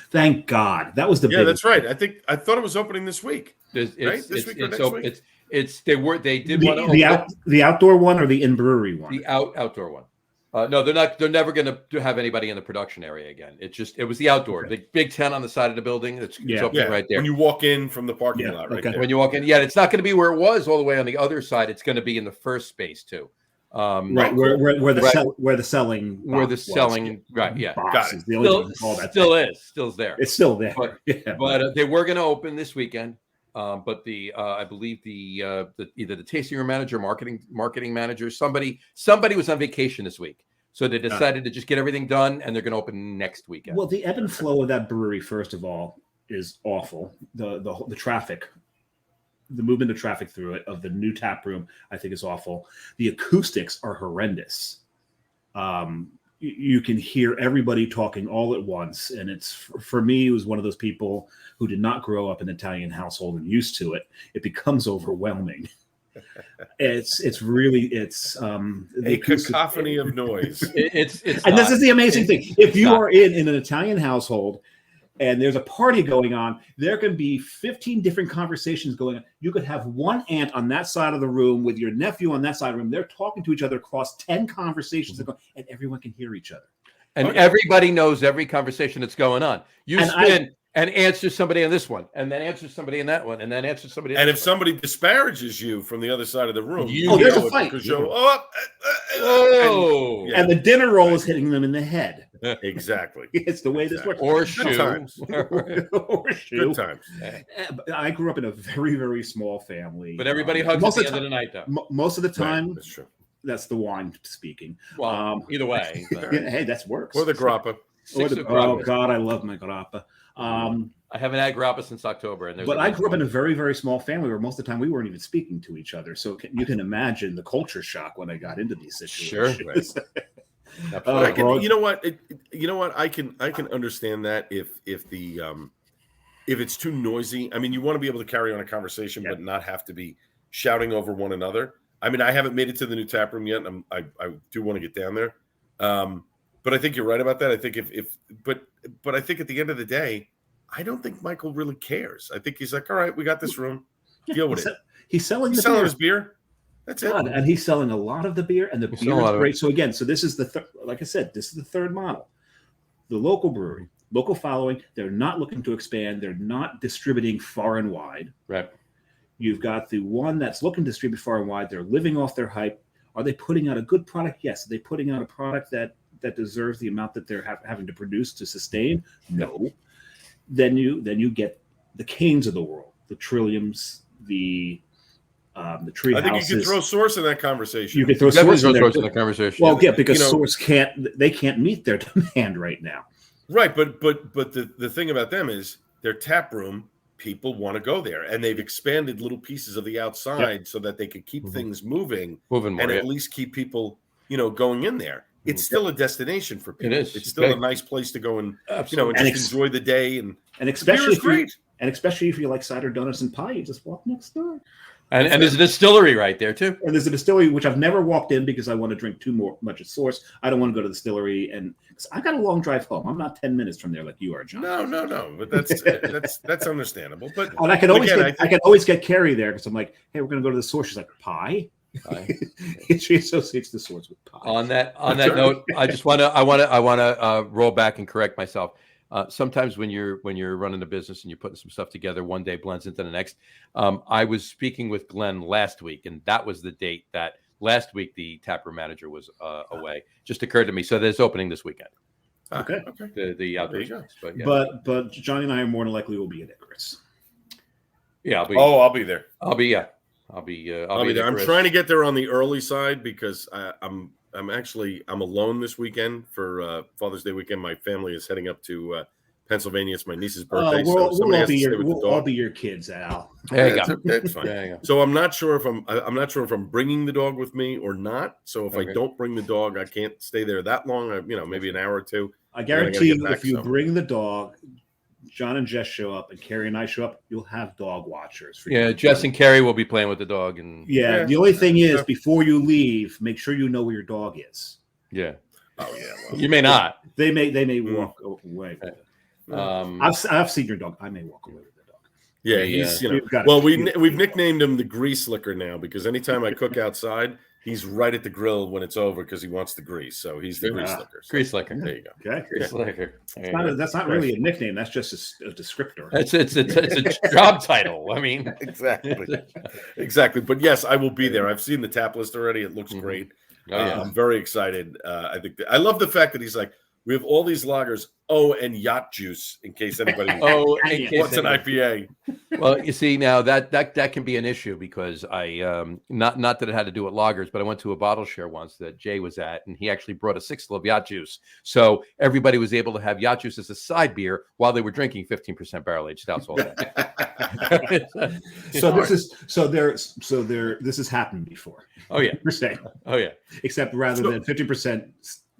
Thank God. That was the that's right. I thought it was opening this week. This week or next week? They did want to open the outdoor one or the in brewery one. The outdoor one. No, they're not. They're never going to have anybody in the production area again. It was the outdoor, the big tent on the side of the building. It's open right there. When you walk in from the parking lot, right there. When you walk in, it's not going to be where it was all the way on the other side. It's going to be in the first space too. Where the selling box right. Yeah, got it. Still there. It's still there. But they were going to open this weekend. But I believe either the tasting manager, marketing manager, somebody was on vacation this week, so they decided to just get everything done, and they're going to open next weekend. Well, the ebb and flow of that brewery, first of all, is awful. The traffic, the movement of traffic through it of the new tap room, I think is awful. The acoustics are horrendous. you can hear everybody talking all at once. And it's, for me, it was one of those people who did not grow up in an Italian household and used to it. It becomes overwhelming. It's really a cacophony of noise. And this is the amazing thing. If you are in an Italian household and there's a party going on, there can be 15 different conversations going on. You could have one aunt on that side of the room with your nephew on that side of the room. They're talking to each other across 10 conversations, and everyone can hear each other. And everybody knows every conversation that's going on. You spin and answer somebody on this one, and then answer somebody in that one, and then answer somebody. And if somebody disparages you from the other side of the room, there's a fight. And the dinner roll is hitting them in the head. Exactly. It's the way this works. Or shoe. Or shoe. Good times. I grew up in a very, very small family. But everybody hugs at the end of the night, though. Most of the time, right. That's true. That's the wine speaking. Well, either way. Hey, that works. Or the grappa. Oh, God, I love my grappa. I haven't had grappa since October. But I grew up in a very, very small family where most of the time we weren't even speaking to each other. So you can imagine the culture shock when I got into these situations. Sure. Right. You know what? I can understand that if it's too noisy. I mean, you want to be able to carry on a conversation, but not have to be shouting over one another. I mean, I haven't made it to the new tap room yet. And I do want to get down there. But I think you're right about that. I think but I think at the end of the day, I don't think Michael really cares. I think he's like, all right, we got this room. Deal with it. He's selling his beer. That's it. And he's selling a lot of the beer, and the beer is great. So again, this is like I said, this is the third model. The local brewery, local following. They're not looking to expand. They're not distributing far and wide. Right. You've got the one that's looking to distribute far and wide. They're living off their hype. Are they putting out a good product? Yes. Are they putting out a product that deserves the amount that they're having to produce to sustain? No. Then you get the Canes of the world, the Trilliums, the tree I think houses. you can throw Source in that conversation. You can throw Source in the conversation. Well, yeah, because Source can't meet their demand right now. Right, but the thing about them is their tap room. People want to go there, and they've expanded little pieces of the outside so that they could keep things moving more, and at least keep people, going in there. It's still a destination for people. It is. It's still a nice place to go and enjoy the day and especially if you like cider, donuts, and pie, you just walk next door. And there's a distillery right there too. And there's a distillery which I've never walked in because I want to drink too much at Source. I don't want to go to the distillery, and I got a long drive home. I'm not 10 minutes from there like you are, John. No. But that's understandable. But and I can always get Carrie there because I'm like, hey, we're going to go to the Source. She's like, pie. She associates the Source with pie. On that note, I want to roll back and correct myself. Sometimes when you're running a business and you're putting some stuff together, one day blends into the next. I was speaking with Glenn last week, and that was the date that last week the taproom manager was away. Just occurred to me. So there's opening this weekend. Okay. The outdoor space, but Johnny and I are more than likely will be at Icarus. Yeah, I'll be there. I'll be there. I'm trying to get there on the early side because I'm alone this weekend for Father's Day weekend. My family is heading up to Pennsylvania. It's my niece's birthday. We'll all be your kids, Al. There you go. That's fine. There you go. So I'm not sure if I'm bringing the dog with me or not. So if I don't bring the dog, I can't stay there that long. Maybe an hour or two. I guarantee you, if you bring the dog, John and Jess show up, and Carrie and I show up, you'll have dog watchers. Jess and Carrie will be playing with the dog, and the only thing is, before you leave, make sure you know where your dog is. Yeah. Oh yeah. Well, you may not. They may walk away. I've seen your dog. I may walk away with the dog. Yeah, he's we've nicknamed him the grease licker now because anytime I cook outside, he's right at the grill when it's over because he wants the grease. So he's the grease licker. Grease licker. There you go. Okay. Grease licker. That's not really a nickname. That's just a descriptor. It's a job title. I mean, exactly. But yes, I will be there. I've seen the tap list already. It looks great. Oh, yeah. I'm very excited. I think I love the fact that he's like, we have all these lagers. And yacht juice in case anybody wants an IPA. Well, you see now that can be an issue because I not that it had to do with lagers, but I went to a bottle share once that Jay was at, and he actually brought a 6th of yacht juice, so everybody was able to have yacht juice as a side beer while they were drinking 15% barrel aged stouts all day. This has happened before. Oh yeah, you're saying. Oh yeah, except rather than 50%.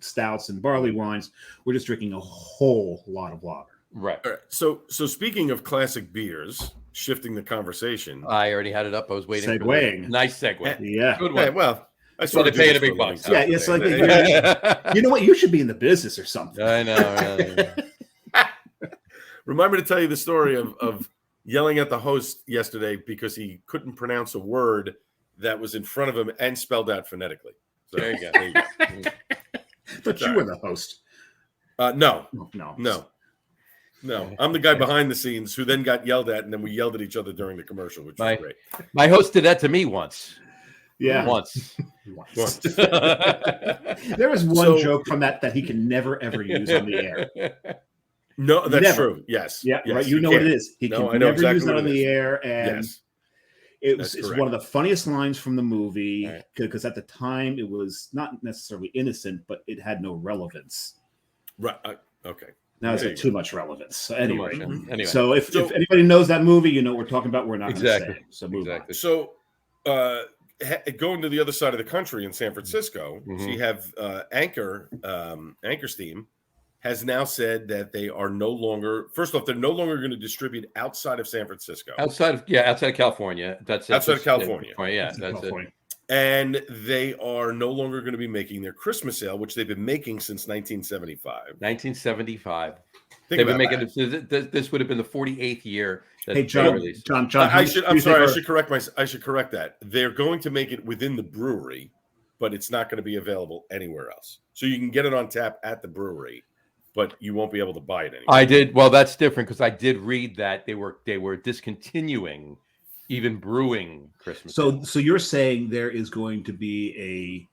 stouts and barley wines. We're just drinking a whole lot of lager. Right. All right. So speaking of classic beers, shifting the conversation. I already had it up. I was waiting. Segueing. Nice segue. Yeah. Good Hey, one. well, I So they sort of pay the big bucks. Yeah, it's like you know what? You should be in the business or something. I know. Remind me to tell you the story of yelling at the host yesterday because he couldn't pronounce a word that was in front of him and spelled out phonetically. So, There you go. But you were the host. No. No. I'm the guy behind the scenes who then got yelled at, and then we yelled at each other during the commercial, which was great. My host did that to me once. Yeah. Once. There was one joke from that he can never, ever use on the air. No, that's Never. true. Yes. Yeah, yes, right. You know what it is. He can never exactly use that what on the air. And it's one of the funniest lines from the movie because at the time it was not necessarily innocent, but it had no relevance. Right. Okay. Now it's too much relevance. So anyway, so if anybody knows that movie, you know what we're talking about. We're not going to say it. So move on. So going to the other side of the country in San Francisco, so you have Anchor Steam has now said that they are no longer. First off, they're no longer going to distribute outside of San Francisco. Outside of California. That's it. Outside of California. Yeah, that's it. And they are no longer going to be making their Christmas ale, which they've been making since 1975. 1975. They've been making this would have been the 48th year. Hey, John. I should correct that. They're going to make it within the brewery, but it's not going to be available anywhere else. So you can get it on tap at the brewery, but you won't be able to buy it anymore. Well, that's different because I did read that they were discontinuing even brewing Christmas. So you're saying there is going to be a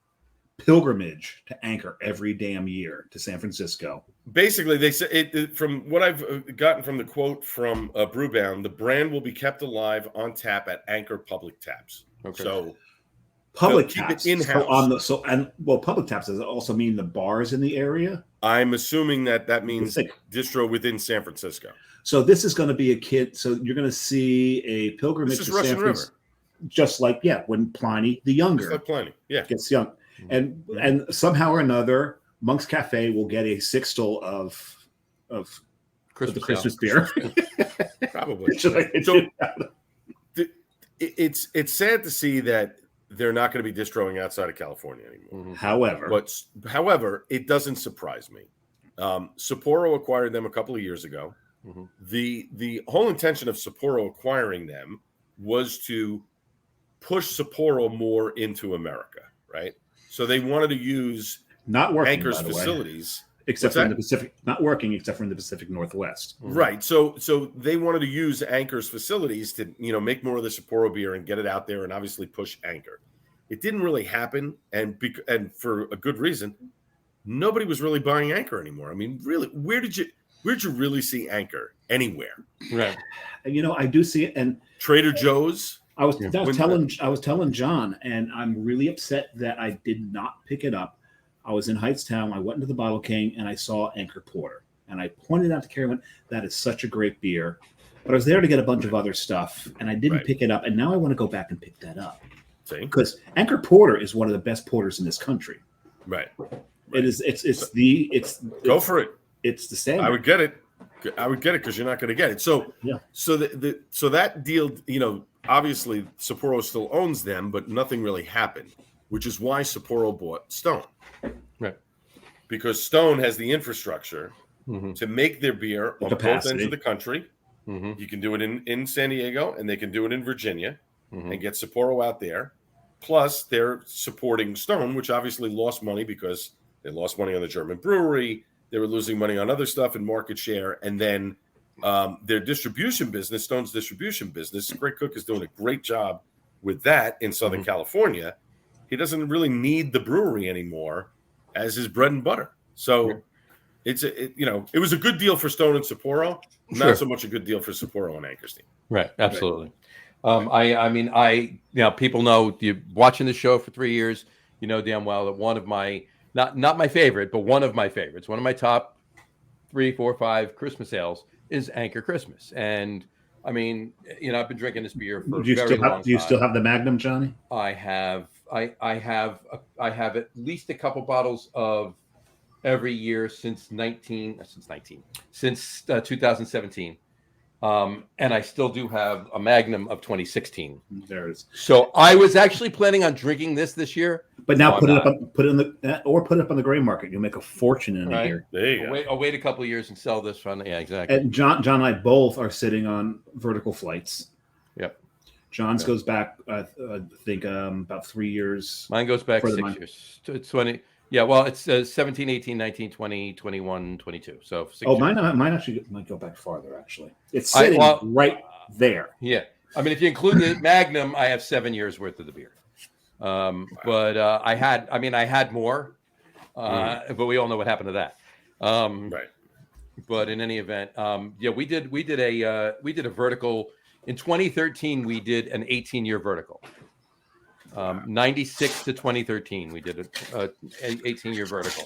pilgrimage to Anchor every damn year to San Francisco. Basically, they said from what I've gotten from the quote from Brewbound, the brand will be kept alive on tap at Anchor Public Taps. Okay. So public keep taps it in-house. Public taps does it also mean the bars in the area? I'm assuming that means distro within San Francisco. So this is going to be a kid. So you're going to see a pilgrimage to San Francisco, just like when Pliny the Younger, just like Pliny, gets young, and somehow or another, Monk's Cafe will get a sixtel of Christmas beer, probably. So it's sad to see that they're not going to be distroing outside of California anymore. Mm-hmm. However, it doesn't surprise me. Sapporo acquired them a couple of years ago. Mm-hmm. The whole intention of Sapporo acquiring them was to push Sapporo more into America, right? So they wanted to use Anchor's facilities, except for in the Pacific, not working except for in the Pacific Northwest. Mm-hmm. Right. So they wanted to use Anchor's facilities to make more of the Sapporo beer and get it out there and obviously push Anchor. It didn't really happen, and for a good reason. Nobody was really buying Anchor anymore. I mean, really, where'd you really see Anchor anywhere? Right. I do see it, and Trader Joe's. I was telling John, and I'm really upset that I did not pick it up. I was in Hightstown. I went into the Bottle King, and I saw Anchor Porter, and I pointed out to Carrie, that is such a great beer. But I was there to get a bunch of other stuff, and I didn't pick it up, and now I want to go back and pick that up. Because Anchor Porter is one of the best porters in this country. Right. It is. Go for it. It's the same. I would get it because you're not going to get it. So So that deal, obviously Sapporo still owns them, but nothing really happened, which is why Sapporo bought Stone. Right. Because Stone has the infrastructure to make their beer on both ends of the country. Mm-hmm. You can do it in San Diego, and they can do it in Virginia, and get Sapporo out there. Plus, they're supporting Stone, which obviously lost money because they lost money on the German brewery. They were losing money on other stuff and market share. And then their distribution business, Stone's distribution business, Greg Cook is doing a great job with that in Southern California. He doesn't really need the brewery anymore as his bread and butter. So it was a good deal for Stone and Sapporo, not so much a good deal for Sapporo and Anchor Steam. Right, absolutely. People know you watching the show for 3 years. You know damn well that one of my not my favorite, but one of my favorites, one of my top 3, 4, 5 Christmas ales is Anchor Christmas. And I've been drinking this beer for a very long time. Do you still have the Magnum, Johnny? I have at least a couple bottles of every year since 2017. And I still do have a Magnum of 2016. There it is. So I was actually planning on drinking this year. But now No, put I'm it not. up, put it in the or put it up on the gray market. You'll make a fortune in a Right. year. There you go. I'll wait a couple of years and sell this from. Yeah, exactly. And John and I both are sitting on vertical flights. Yep. John's goes back, I think, about 3 years. Mine goes back Further 6 mine. years. It's 20. Yeah, well, it's 17, 18, 19, 20, 21, 22. So 6 Oh, years. mine actually might go back farther. Actually, it's sitting right there. Yeah. I mean, if you include the Magnum, I have 7 years worth of the beer. But I had more, but we all know what happened to that. Right. But in any event, we did a vertical in 2013. We did an 18-year vertical. 96 to 2013, we did an 18-year vertical,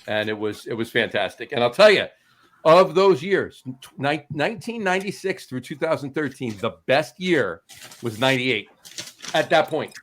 and it was fantastic. And I'll tell you, of those years, 1996 through 2013, the best year was 98. At that point.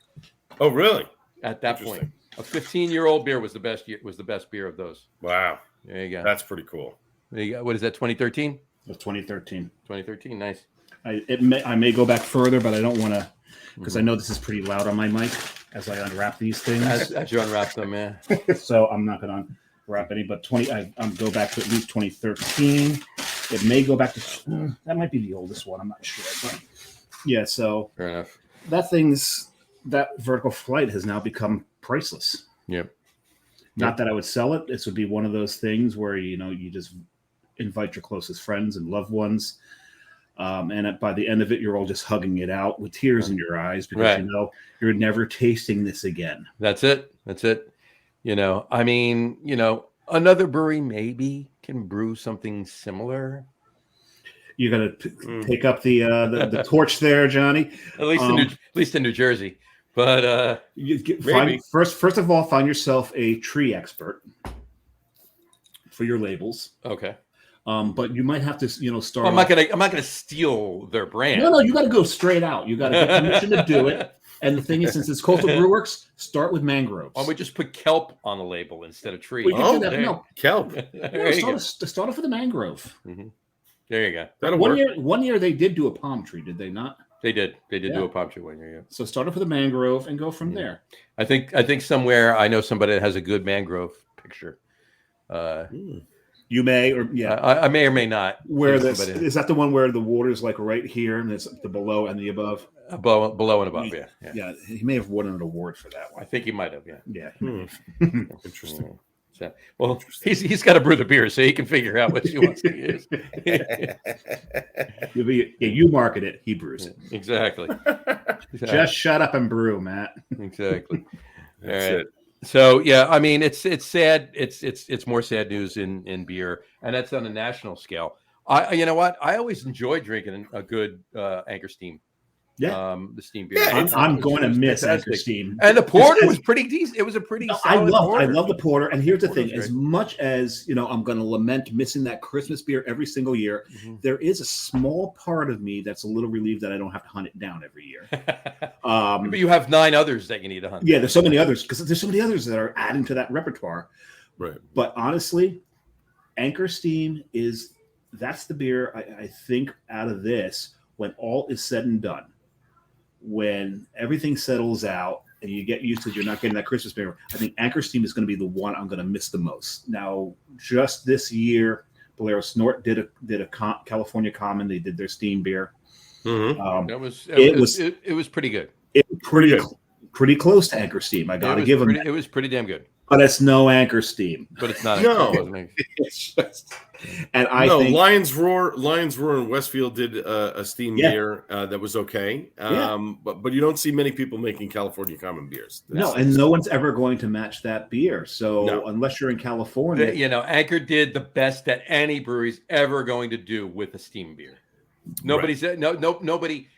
Oh, really? At that point, a 15-year-old beer was the best year. Was the best beer of those. Wow. There you go. That's pretty cool. There you go. What is that? 2013. It was 2013. 2013. Nice. I may go back further, but I don't want to because I know this is pretty loud on my mic as I unwrap these things. As you unwrap them, yeah. So I'm not going to unwrap any, but I'm go back to at least 2013. It may go back to that might be the oldest one. I'm not sure, but yeah. So Fair enough. That vertical flight has now become priceless. Yep. Not that I would sell it. This would be one of those things where you just invite your closest friends and loved ones. And by the end of it, you're all just hugging it out with tears in your eyes because you're never tasting this again. That's it. I mean, another brewery maybe can brew something similar. You got to take up the torch there, Johnny. At least in New Jersey. But first of all, find yourself a tree expert for your labels. Okay. But you might have to, start. Well, I'm not gonna steal their brand. No, you got to go straight out. You got to get permission to do it. And the thing is, since it's Coastal Brew Works, start with mangroves. Why don't we just put kelp on the label instead of tree? Well, you can do that. No, kelp. Start off with a mangrove. Mm-hmm. There you go. That'll work. One year they did do a palm tree, did they not? They did do a palm tree 1 year. Yeah. So start off with a mangrove and go from there. I think somewhere I know somebody that has a good mangrove picture. You may, or I may or may not. Where is that the one where the water is like right here and it's the below and the above? Below and above, yeah. Yeah, he may have won an award for that one. I think he might have, yeah. Yeah. Interesting. So, well, he's got to brew the beer, so he can figure out what he wants to use. You market it, he brews it. Exactly. Just shut up and brew, Matt. Exactly. That's All right. it. So yeah, I mean it's sad. It's more sad news in beer, and that's on a national scale. You know what? I always enjoy drinking a good Anchor Steam. Yeah, the steam beer. Yeah, I'm going to miss Anchor Steam. And the porter was pretty decent. It was a pretty solid porter. I love the porter. And here's the thing: as much as I'm going to lament missing that Christmas beer every single year, there is a small part of me that's a little relieved that I don't have to hunt it down every year. But you have 9 others that you need to hunt. Yeah, there's so many others because there's so many others that are adding to that repertoire. Right. But honestly, Anchor Steam that's the beer I think out of this, when all is said and done, when everything settles out and you get used to you're not getting that Christmas beer, I think Anchor Steam is going to be the one I'm going to miss the most. Now, just this year, Bolero Snort did a California Common. They did their steam beer. Mm-hmm. It was pretty good. It was pretty close to Anchor Steam. I got to give them. It was pretty damn good. But it's no Anchor Steam. But it's not. No. It's just, and I think Lions Roar in Westfield did a steam beer that was okay. But you don't see many people making California Common beers. And no one's ever going to match that beer. So unless you're in California, Anchor did the best that any brewery's ever going to do with a steam beer. Nobody's nobody.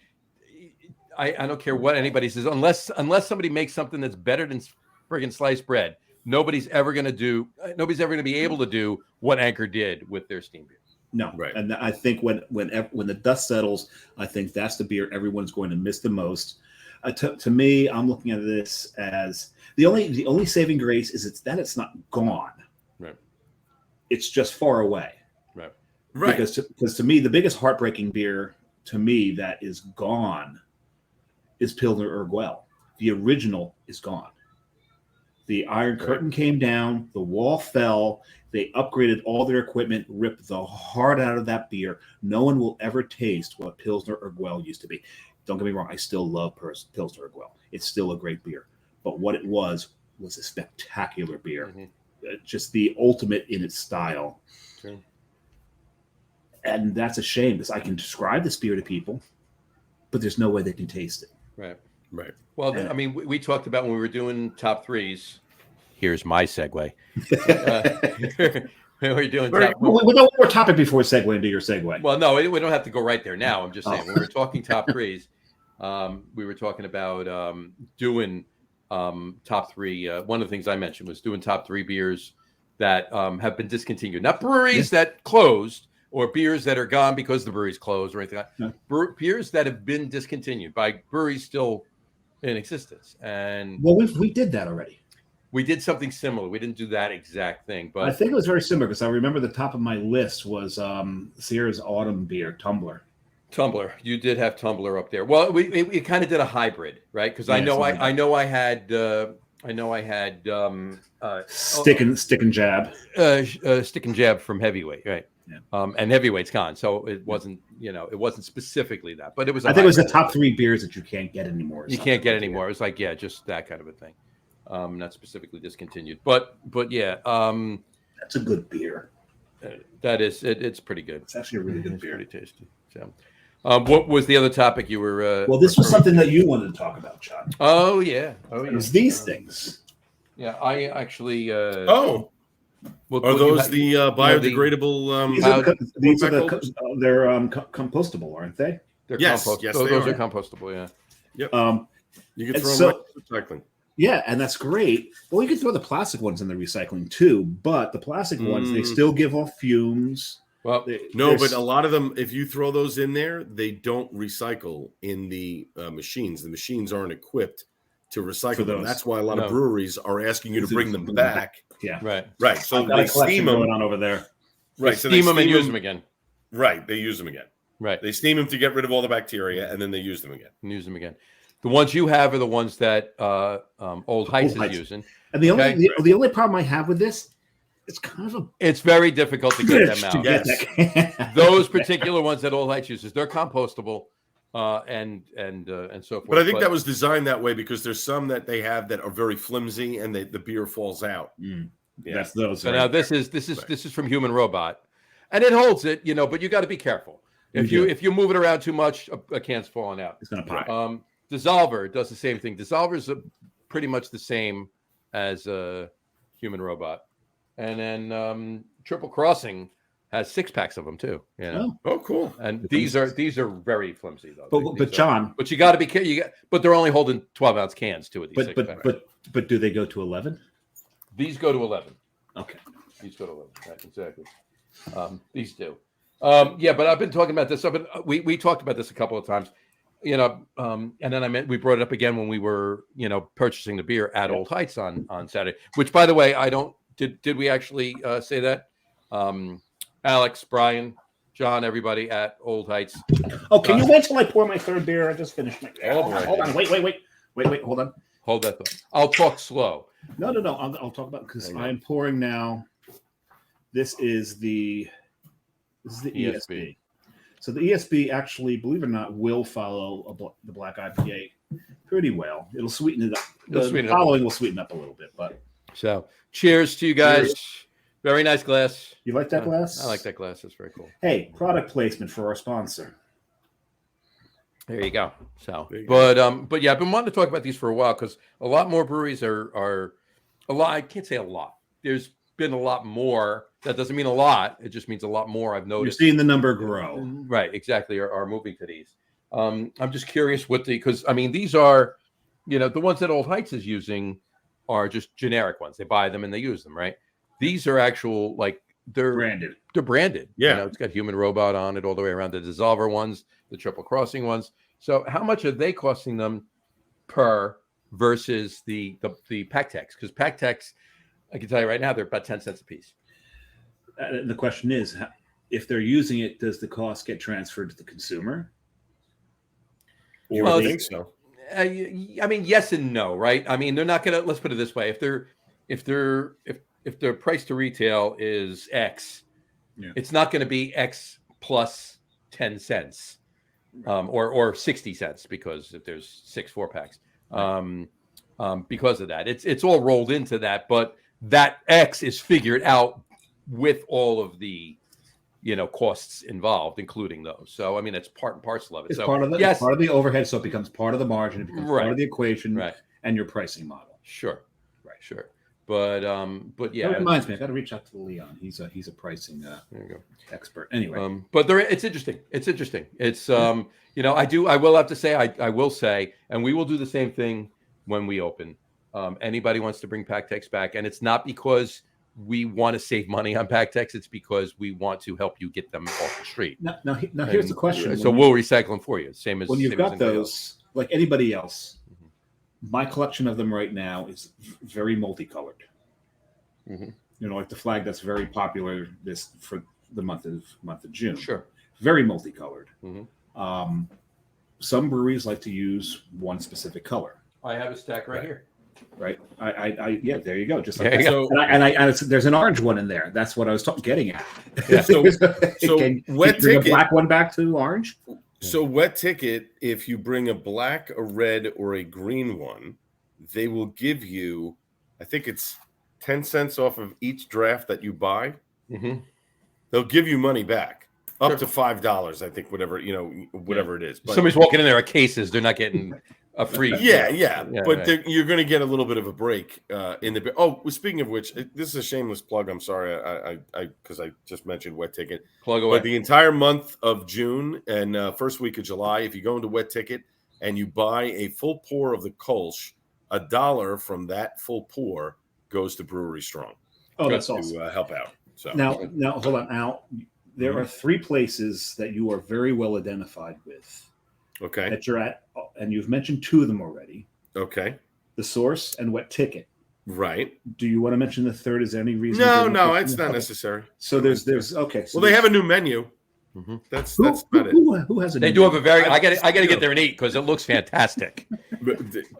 I don't care what anybody says, unless somebody makes something that's better than friggin' sliced bread. Nobody's ever going to be able to do what Anchor did with their steam beer. No, right. And I think when the dust settles, I think that's the beer everyone's going to miss the most. To me, I'm looking at this as the only saving grace is it's not gone. Right. It's just far away. Right. Right. Because to me, the biggest heartbreaking beer to me that is gone is Pilsner Urquell. The original is gone. The Iron Curtain came down, the wall fell, they upgraded all their equipment, ripped the heart out of that beer. No one will ever taste what Pilsner Urquell used to be. Don't get me wrong, I still love Pilsner Urquell. It's still a great beer. But what it was a spectacular beer. Mm-hmm. Just the ultimate in its style. True. And that's a shame because I can describe this beer to people, but there's no way they can taste it. Right. Right. Well, I mean, we talked about when we were doing top threes. Here's my segue. We're doing top. We don't more topic before we segue into your segue. Well, no, we don't have to go right there now. I'm just saying when we were talking top threes, we were talking about doing top three. One of the things I mentioned was doing top three beers that have been discontinued, not breweries that closed or beers that are gone because the brewery's closed or anything like that. Yeah. Beers that have been discontinued by breweries still in existence. And well, we did that already. We did something similar. We didn't do that exact thing, but I think it was very similar because I remember the top of my list was Sierra's Autumn beer, Tumbler. You did have Tumbler up there. Well, we kind of did a hybrid, right? Because I know I had stick and jab, stick and jab from Heavyweight, right? Yeah. And Heavyweight's gone, so it wasn't specifically that, but it was. I think it was the top three beers that you can't get anymore. You can't get anymore. It was like just that kind of a thing. Not specifically discontinued, but yeah, that's a good beer. That is, it's pretty good. It's actually a really good beer. Pretty tasty. So, what was the other topic you were? Well, this was something that you wanted to talk about, John. Oh yeah. It was these things. Yeah, I actually. Are those the biodegradable? They're compostable, aren't they? They're yes, those are compostable. Yeah. Yep. You can throw them in recycling. Yeah, and that's great. Well, you can throw the plastic ones in the recycling too, but the plastic ones, they still give off fumes. Well, but a lot of them, if you throw those in there, they don't recycle in the machines. The machines aren't equipped to recycle them. That's why a lot of breweries are asking you to bring them back. Yeah, right. So they steam them on over there. Right, so steam them and use them again. Right, they use them again. Right, they steam them to get rid of all the bacteria, and then they use them again. The ones you have are the ones that Old Heights is using. And the only problem I have with this, it's very difficult to get them out. Yes. Those particular ones that Old Heights uses, they're compostable and so forth. But I think that was designed that way because there's some that they have that are very flimsy and the beer falls out. Yeah. That's those. So now this is from Human Robot, and it holds it, but you got to be careful. If you move it around too much, a can's falling out. It's gonna pop. Dissolver does the same thing. Dissolver is pretty much the same as a Human Robot, and then Triple Crossing has 6-packs of them too. Oh, cool! And these are very flimsy though. But John, but you got to be careful. But they're only holding 12-ounce cans too. With these but do they go to 11? These go to 11. Okay, these go to 11. Right, exactly. These do. But I've been talking about this. We talked about this a couple of times. And then we brought it up again when we were, purchasing the beer at Old Heights on Saturday, which, by the way, did we actually say that? Alex, Brian, John, everybody at Old Heights. Oh, can you wait till I pour my third beer? I just finished my beer. Hold on. Wait. Hold on. Hold that thought. I'll talk slow. No. I'll talk about because I am pouring now. This is the ESB. So the ESB actually, believe it or not, will follow the Black IPA pretty well. It'll sweeten it up. The following will sweeten up a little bit, but so cheers to you guys. Cheers. Very nice glass. You like that glass? I like that glass. It's very cool. Hey, product placement for our sponsor. There you go. So, but yeah, I've been wanting to talk about these for a while because a lot more breweries are a lot. I can't say a lot. There's been a lot more. That doesn't mean a lot. It just means a lot more. I've noticed. You're seeing the number grow. Right, exactly. Are moving to these. I'm just curious because these are, the ones that Old Heights is using are just generic ones. They buy them and they use them, right? These are actual, they're branded. They're branded. Yeah. It's got Human Robot on it all the way around. The Dissolver ones, the Triple Crossing ones. So how much are they costing them per versus the Pactex, because Pactex, I can tell you right now, they're about 10 cents a piece. The question is, if they're using it, does the cost get transferred to the consumer? You would think so. I mean, yes and no, right? I mean, they're not gonna. Let's put it this way: if their price to retail is X, it's not going to be X plus 10 cents, or 60 cents, because if there's 6 4-packs, because of that, it's all rolled into that. But that X is figured out with all of the costs involved, including those. So I mean, it's part and parcel of it. It's so part of the overhead, so it becomes part of the margin. It becomes part of the equation, and your pricing model. Sure. But yeah, that reminds me, I got to reach out to Leon. He's a pricing expert. Anyway, but it's interesting. It's I will have to say, I will say, and we will do the same thing when we open. Anybody wants to bring Pactex back, and it's not because we want to save money on Pactex. It's because we want to help you get them off the street. Now here's the question. So we'll recycle them for you. Same as when you've got those, like anybody else. My collection of them right now is very multicolored. Like the flag that's very popular for the month of June. Sure, very multicolored. Some breweries like to use one specific color. I have a stack right here. Right. I there you go. Just like there you go. And there's an orange one in there. That's what I was getting at. Yeah. So Wet Ticket, a black one back to orange. So Wet Ticket, if you bring a black, a red, or a green one, they will give you, I think it's 10 cents off of each draft that you buy. They'll give you money back, up to $5, I think, whatever it is. But somebody's walking in there at cases, they're not getting a free. Yeah. But you're going to get a little bit of a break in the. Oh, speaking of which, this is a shameless plug. I'm sorry, I because I just mentioned Wet Ticket. Plug away. But the entire month of June and first week of July, if you go into Wet Ticket and you buy a full pour of the Kolsch, $1 from that full pour goes to Brewery Strong. Oh, that's awesome. To help out. So now hold on. Now there are 3 places that you are very well identified with. Okay. That you're at, and you've mentioned 2 of them already. Okay. The Source and Wet Ticket. Right. Do you want to mention the third? Is there any reason? No, it's not necessary. So there's okay. So well, they have a new menu. That's about it. Who has a? They do have a very. I got to get there and eat because it looks fantastic.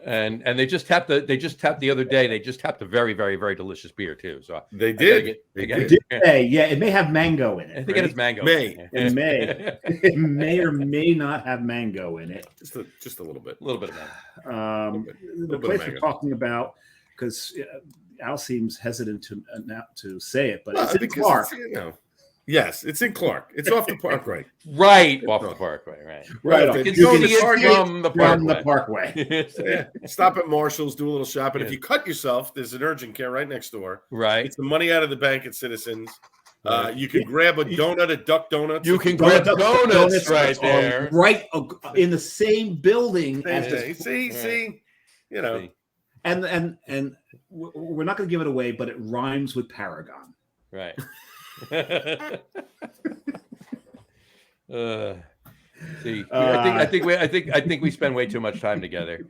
and they just tapped the other day. They just tapped a very, very, very delicious beer too. So they did. Yeah, it may have mango in it. I think it has mango. It may or may not have mango in it. Just a little bit. A little bit of mango. The place we're talking about, because Al seems hesitant to say it, but it's in Clark. Yes, it's in Clark. It's off the Parkway. Right off the Parkway. Right. You can see it from the Parkway. Stop at Marshall's, do a little shopping. If you cut yourself, there's an urgent care right next door. Right. It's the money out of the bank at Citizens. You can grab a donut at Duck Donuts. You can grab donuts right there. Right in the same building. See. And we're not going to give it away, but it rhymes with Paragon. Right. I think we spend way too much time together.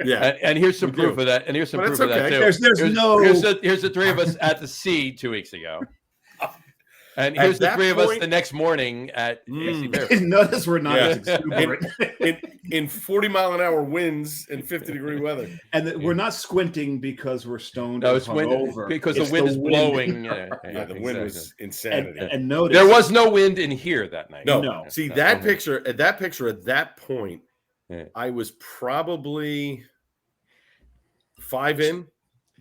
Yeah, and here's some proof of that. And here's some proof of that too. Here's the 3 of us at the sea 2 weeks ago. And here's the 3 of us the next morning at AC Beer. Notice we're not as exuberant. in 40-mile-an-hour winds and 50-degree weather. And we're not squinting because we're stoned. No, it's hungover. Because the wind is blowing. The wind was insanity. And notice there was no wind in here that night. No. See that picture at that point, I was probably 5 in.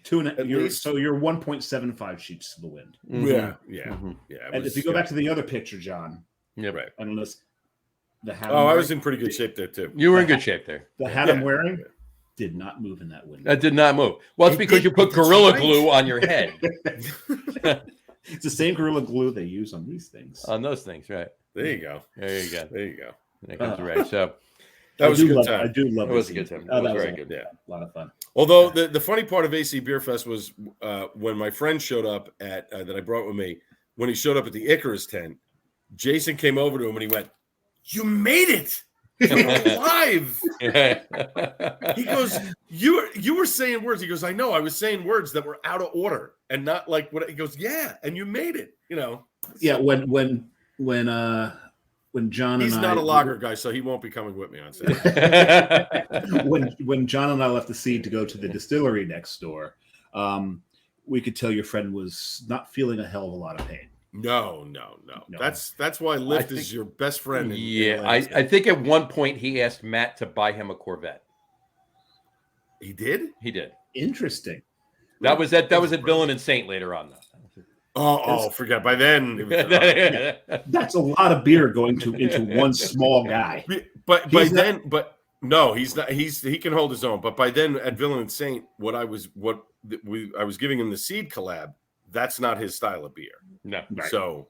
So you're 1.75 sheets to the wind. Yeah. And if you go back to the other picture, John. Yeah, right. Unless the hat. I was in pretty good shape there too. You were in good shape there. The hat I'm wearing did not move in that wind. That did not move. Well, it's because you put Gorilla Glue on your head. It's the same Gorilla Glue they use on these things. On those things, right? There you go. There you go. That comes right. So that was a good time. I do love it. It was a good time. That was very good. Yeah, a lot of fun. Although the funny part of AC Beer Fest was when my friend showed up at that I brought with me. When he showed up at the Icarus tent, Jason came over to him and he went, "You made it! You're alive!" He goes, you were saying words. He goes, I know. I was saying words that were out of order and not like what. He goes, yeah, and you made it. You know. Yeah. When John he's and not I, a lager guy, so he won't be coming with me on Saturday. when John and I left the seed to go to the distillery next door, we could tell your friend was not feeling a hell of a lot of pain. No. That's why Lyft is your best friend. I think at one point he asked Matt to buy him a Corvette. He did. Interesting. That was at Villain and Saint later on, though. Oh, forget. By then, that's a lot of beer going into one small guy. But no, he's not. He can hold his own. But by then, at Villain and Saint, I was giving him the Seed collab. That's not his style of beer. No, right. So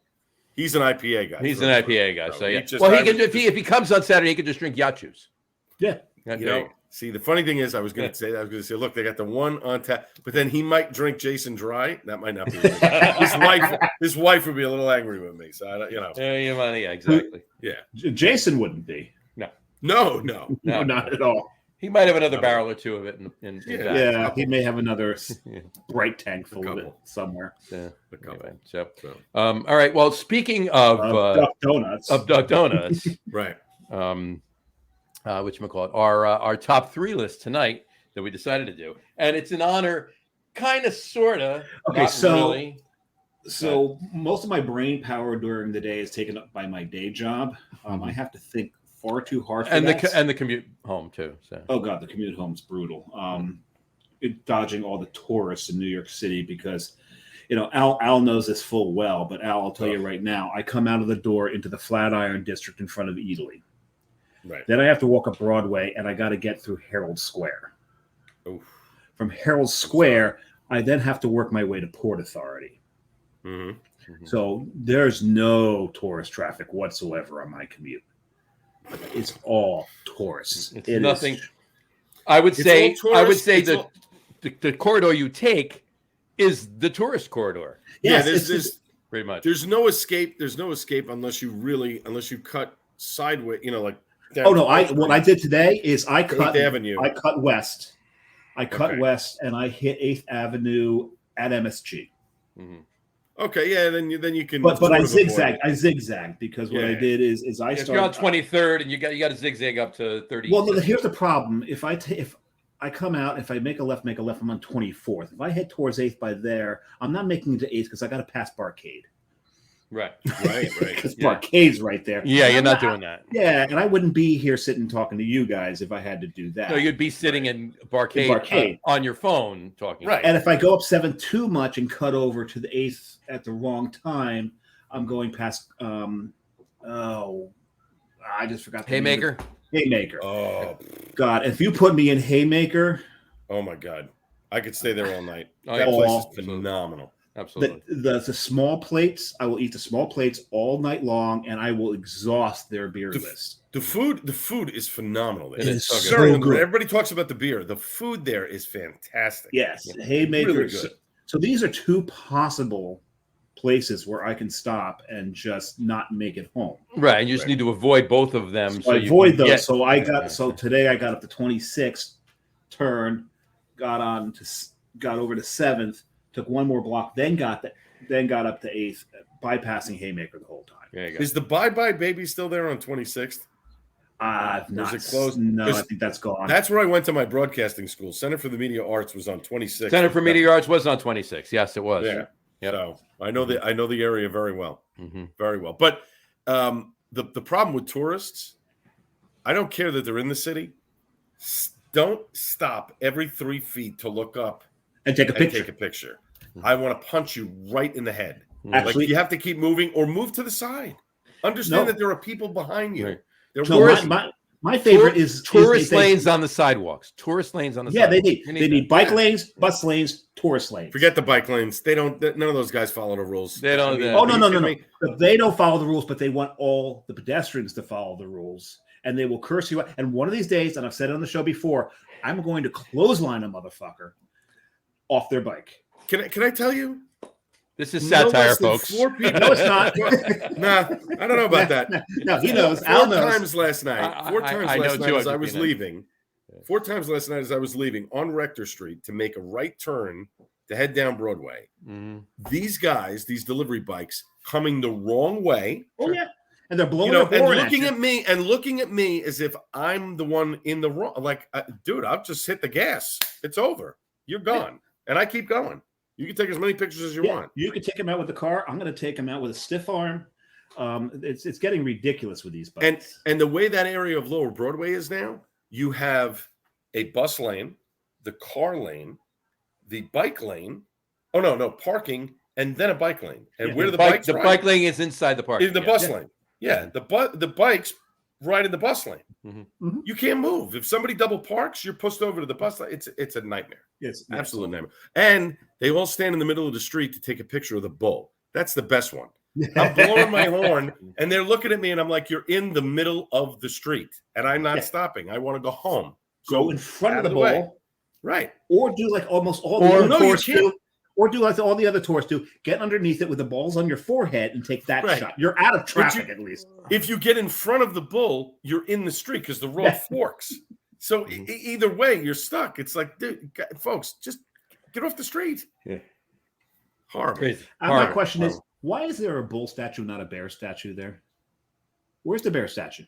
he's an IPA guy. He's an IPA guy. So yeah. If he comes on Saturday, he can just drink yacht juice. Yeah. See, the funny thing is, I was going to say, look, they got the one on tap, but then he might drink Jason dry. That might not be. His wife would be a little angry with me. So Yeah, exactly. Yeah, Jason wouldn't be. No, not at all. He might have another barrel or two of it. He may have another bright tank full of it somewhere. Yeah. Anyway, all right. Well, speaking of Duck Donuts, right. Whatchamacallit, our top 3 list tonight that we decided to do, and it's in honor, kind of, sorta. Okay, so most of my brain power during the day is taken up by my day job. I have to think far too hard for that. And the commute home too. So. Oh God, the commute home's brutal. Dodging all the tourists in New York City because, Al knows this full well. But Al, I'll tell you right now, I come out of the door into the Flatiron District in front of Italy. Right. Then I have to walk up Broadway, and I got to get through Herald Square. Oof. From Herald Square, I then have to work my way to Port Authority. Mm-hmm. Mm-hmm. So there's no tourist traffic whatsoever on my commute. It's all tourists. It's nothing. I would say the corridor you take is the tourist corridor. Yes, there's pretty much. There's no escape. There's no escape unless you cut sideways. What I did today is I cut 8th Avenue. I cut west. West, and I hit 8th Avenue at MSG. Mm-hmm. Okay, yeah, then you can. But I zigzag. I zigzag because what I did is I started. If you're on 23rd and you got to zigzag up to 30. Well, no, here's the problem. If I come out, if I make a left, I'm on 24th. If I head towards 8th by there, I'm not making it to 8th because I got to pass Barcade. Right. Because Barcade's right there. Yeah, you're not doing that. Yeah, and I wouldn't be here sitting talking to you guys if I had to do that. No, you'd be sitting in Barcade on your phone talking. Right. And if I go up 7 too much and cut over to the 8th at the wrong time, I'm going past. I just forgot. Haymaker. Oh God! If you put me in Haymaker, oh my God, I could stay there all night. That place is phenomenal. Absolutely. The small plates, I will eat the small plates all night long, and I will exhaust their beer list. The food is phenomenal. It is so good. Everybody talks about the beer. The food there is fantastic. Yes, Haymaker. Really good. So these are 2 possible places where I can stop and just not make it home. Right, and you just need to avoid both of them. So avoid those. So today I got up to 26th, turned, got over to 7th. Took one more block, then got up to 8th, bypassing Haymaker the whole time. There you go. Is the Bye Bye Baby still there on 26th? Not. Is it closed? No, I think that's gone. That's where I went to my broadcasting school. Center for the Media Arts was on 26th. Center for Media Arts was on 26th. Yes, it was. Yeah. Yep. So I know the area very well. Mm-hmm. Very well. But the problem with tourists, I don't care that they're in the city. Don't stop every 3 feet to look up and take a picture. I want to punch you right in the head. Actually, like you have to keep moving or move to the side. Understand that there are people behind you. Right. My favorite is tourist lanes on the sidewalks. Tourist lanes on the sidewalks. Yeah, they need bike lanes, bus lanes, tourist lanes. Forget the bike lanes. None of those guys follow the rules. They don't. No. They don't follow the rules, but they want all the pedestrians to follow the rules, and they will curse you out. And one of these days, and I've said it on the show before, I'm going to clothesline a motherfucker off their bike. Can I tell you? This is satire, less than folks. 4 people. No, it's not. Nah, I don't know about that. No, he knows. Four Al knows. times last night. Four times I know last night too, as I was Argentina. leaving. 4 times last night as I was leaving on Rector Street to make a right turn to head down Broadway. Mm-hmm. These guys, these delivery bikes, coming the wrong way. Oh yeah, and they're blowing and their horn looking you. at me as if I'm the one in the wrong. Like, dude, I'll just hit the gas. It's over. You're gone, and I keep going. You can take as many pictures as you want. You can take him out with the car. I'm going to take him out with a stiff arm. It's getting ridiculous with these bikes. And the way that area of Lower Broadway is now, you have a bus lane, the car lane, the bike lane. Oh no, parking, and then a bike lane. And where do the bikes? The bike lane is inside the parking. In the bus lane. Yeah, the bikes ride in the bus lane. Mm-hmm. Mm-hmm. You can't move. If somebody double parks, you're pushed over to the bus lane. It's a nightmare. Yes, Absolute nightmare. And they all stand in the middle of the street to take a picture of the bull. That's the best one. I'm blowing my horn, and they're looking at me, and I'm like, "You're in the middle of the street, and I'm not stopping. I want to go home. Go in front of the way. bull, right? or do like almost all the other no, tourists you can't. do, or do like all the other tourists do. Get underneath it with the balls on your forehead and take that Right. shot. You're out of traffic at least. If you get in front of the bull, you're in the street because the road forks. So either way, you're stuck. It's like, dude, folks, just get off the street. Yeah. Horrible. Crazy. My question is, why is there a bull statue, not a bear statue there? Where's the bear statue?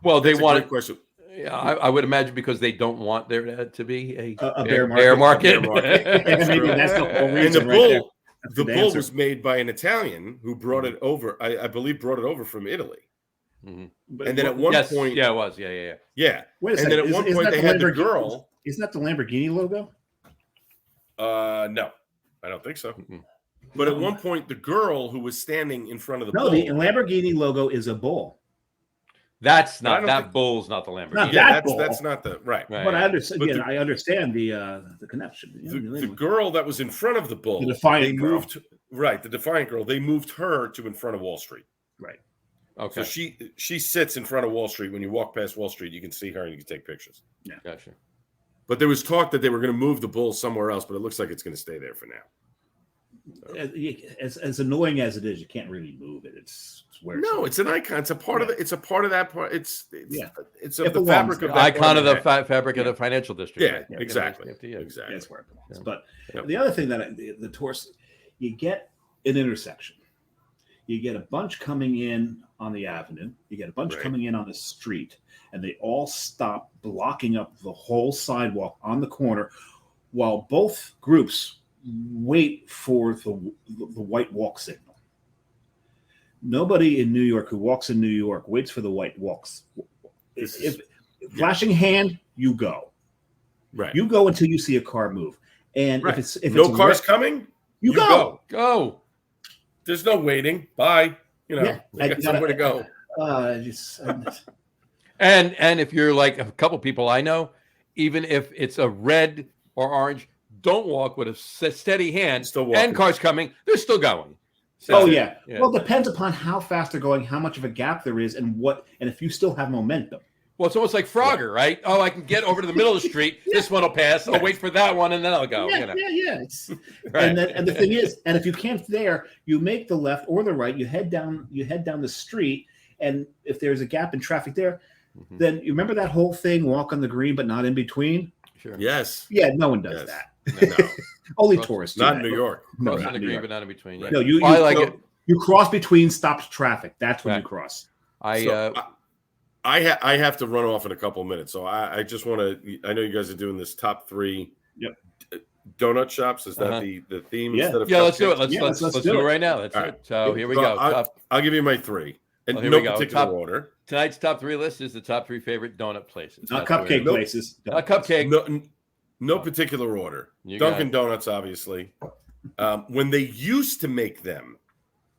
Well, they That's a want great question. Yeah, I would imagine because they don't want there to be a bear bear market. And maybe that's the whole And reason. the bull, right the the bull answer. was made by an Italian who brought it over. I believe brought it over from Italy. Mhm. But And then at one point, yeah, it was, yeah. yeah. Wait a And second. then at one point, they had the Lamborghini- girl. Isn't that the Lamborghini logo? No, I don't think so. But at one point, the girl who was standing in front of the No, bull. the Lamborghini logo is a bull. That's But I not don't that think- bull's not the Lamborghini. Not Yeah, that bull. that's not the right. Right. But I understand. But Yeah, the- I understand the connection. Yeah, The girl that was in front of the bull, The Defiant they girl. moved right. The Defiant girl, they moved her to in front of Wall Street. Right. Okay, So she sits in front of Wall Street. When you walk past Wall Street, you can see her and you can take pictures. gotcha. But there was talk that they were going to move the bull somewhere else, but it looks like it's going to stay there for now. As annoying as it is, you can't really move it. It's where No, it's an icon. It's a part of it. It's a part of that part. It's It of the belongs fabric there. of that Icon of the part fabric of the financial district. Yeah, right? exactly. Yeah. Exactly. That's where it belongs. Yeah. But Yep. the other thing that the tourists, you get an intersection. You get a bunch coming in on the avenue. You get a bunch Right. coming in on the street, and they all stop, blocking up the whole sidewalk on the corner, while both groups wait for the white walk signal. Nobody in New York who walks in New York waits for the white walks. If flashing hand, you go. Right. You go until you see a car move. And Right. if no it's cars red, coming, you go. Go. There's no waiting. Bye. You know, Yeah, we and got you somewhere to gotta- go. And if you're like a couple people I know, even if it's a red or orange, don't walk with a steady hand. Still walking. And cars coming, they're still going. So, Oh yeah. Yeah. Well, it depends upon how fast they're going, how much of a gap there is, and if you still have momentum. Well, it's almost like Frogger, right? Oh, I can get over to the middle of the street. This one will pass. I'll wait for that one, and then I'll go. Yeah, you know. yeah. It's, Right. and the thing is, and if you can't there, you make the left or the right. You head down the street, and if there's a gap in traffic there, Mhm. then you remember that whole thing: walk on the green, but not in between. Sure. Yes. Yeah, no one does Yes. that. No, Only Well, tourists. do not in that. New York. No, Cross not in in New agree, York. but not in between. No, you I like it. You cross between stopped traffic. That's when Right. you cross. I have to run off in a couple of minutes, so I just want to. I know you guys are doing this top 3 donut shops. Is that Uh-huh. the theme? Yeah. Instead of Yeah, let's do it. cupcakes? Let's let's do do it it. right now. That's All it. right. So here we So go. I'll give you my 3, and Oh, here no we go. particular Top- order. Tonight's top 3 list is the top 3 favorite donut places. Not That's cupcake where- places. Not cupcake. No particular order. You got Dunkin' it. Donuts, obviously. When they used to make them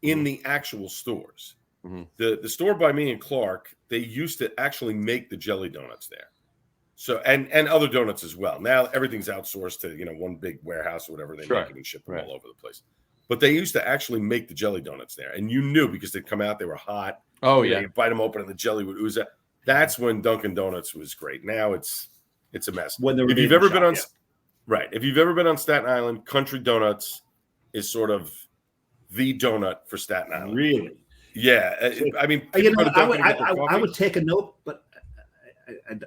in the actual stores, Mhm. the store by me and Clark, they used to actually make the jelly donuts there. So and other donuts as well. Now everything's outsourced to one big warehouse or whatever. They Sure. make it and ship them Right. all over the place. But they used to actually make the jelly donuts there, and you knew because they'd come out, they were hot. Oh You know, yeah. you bite them open and the jelly would ooze out. That's when Dunkin' Donuts was great. Now it's a mess. When they were If you've in the ever been shop, on yeah. right, if you've ever been on Staten Island, Country Donuts is sort of the donut for Staten Island. Really? Yeah. I mean, I would take a note, but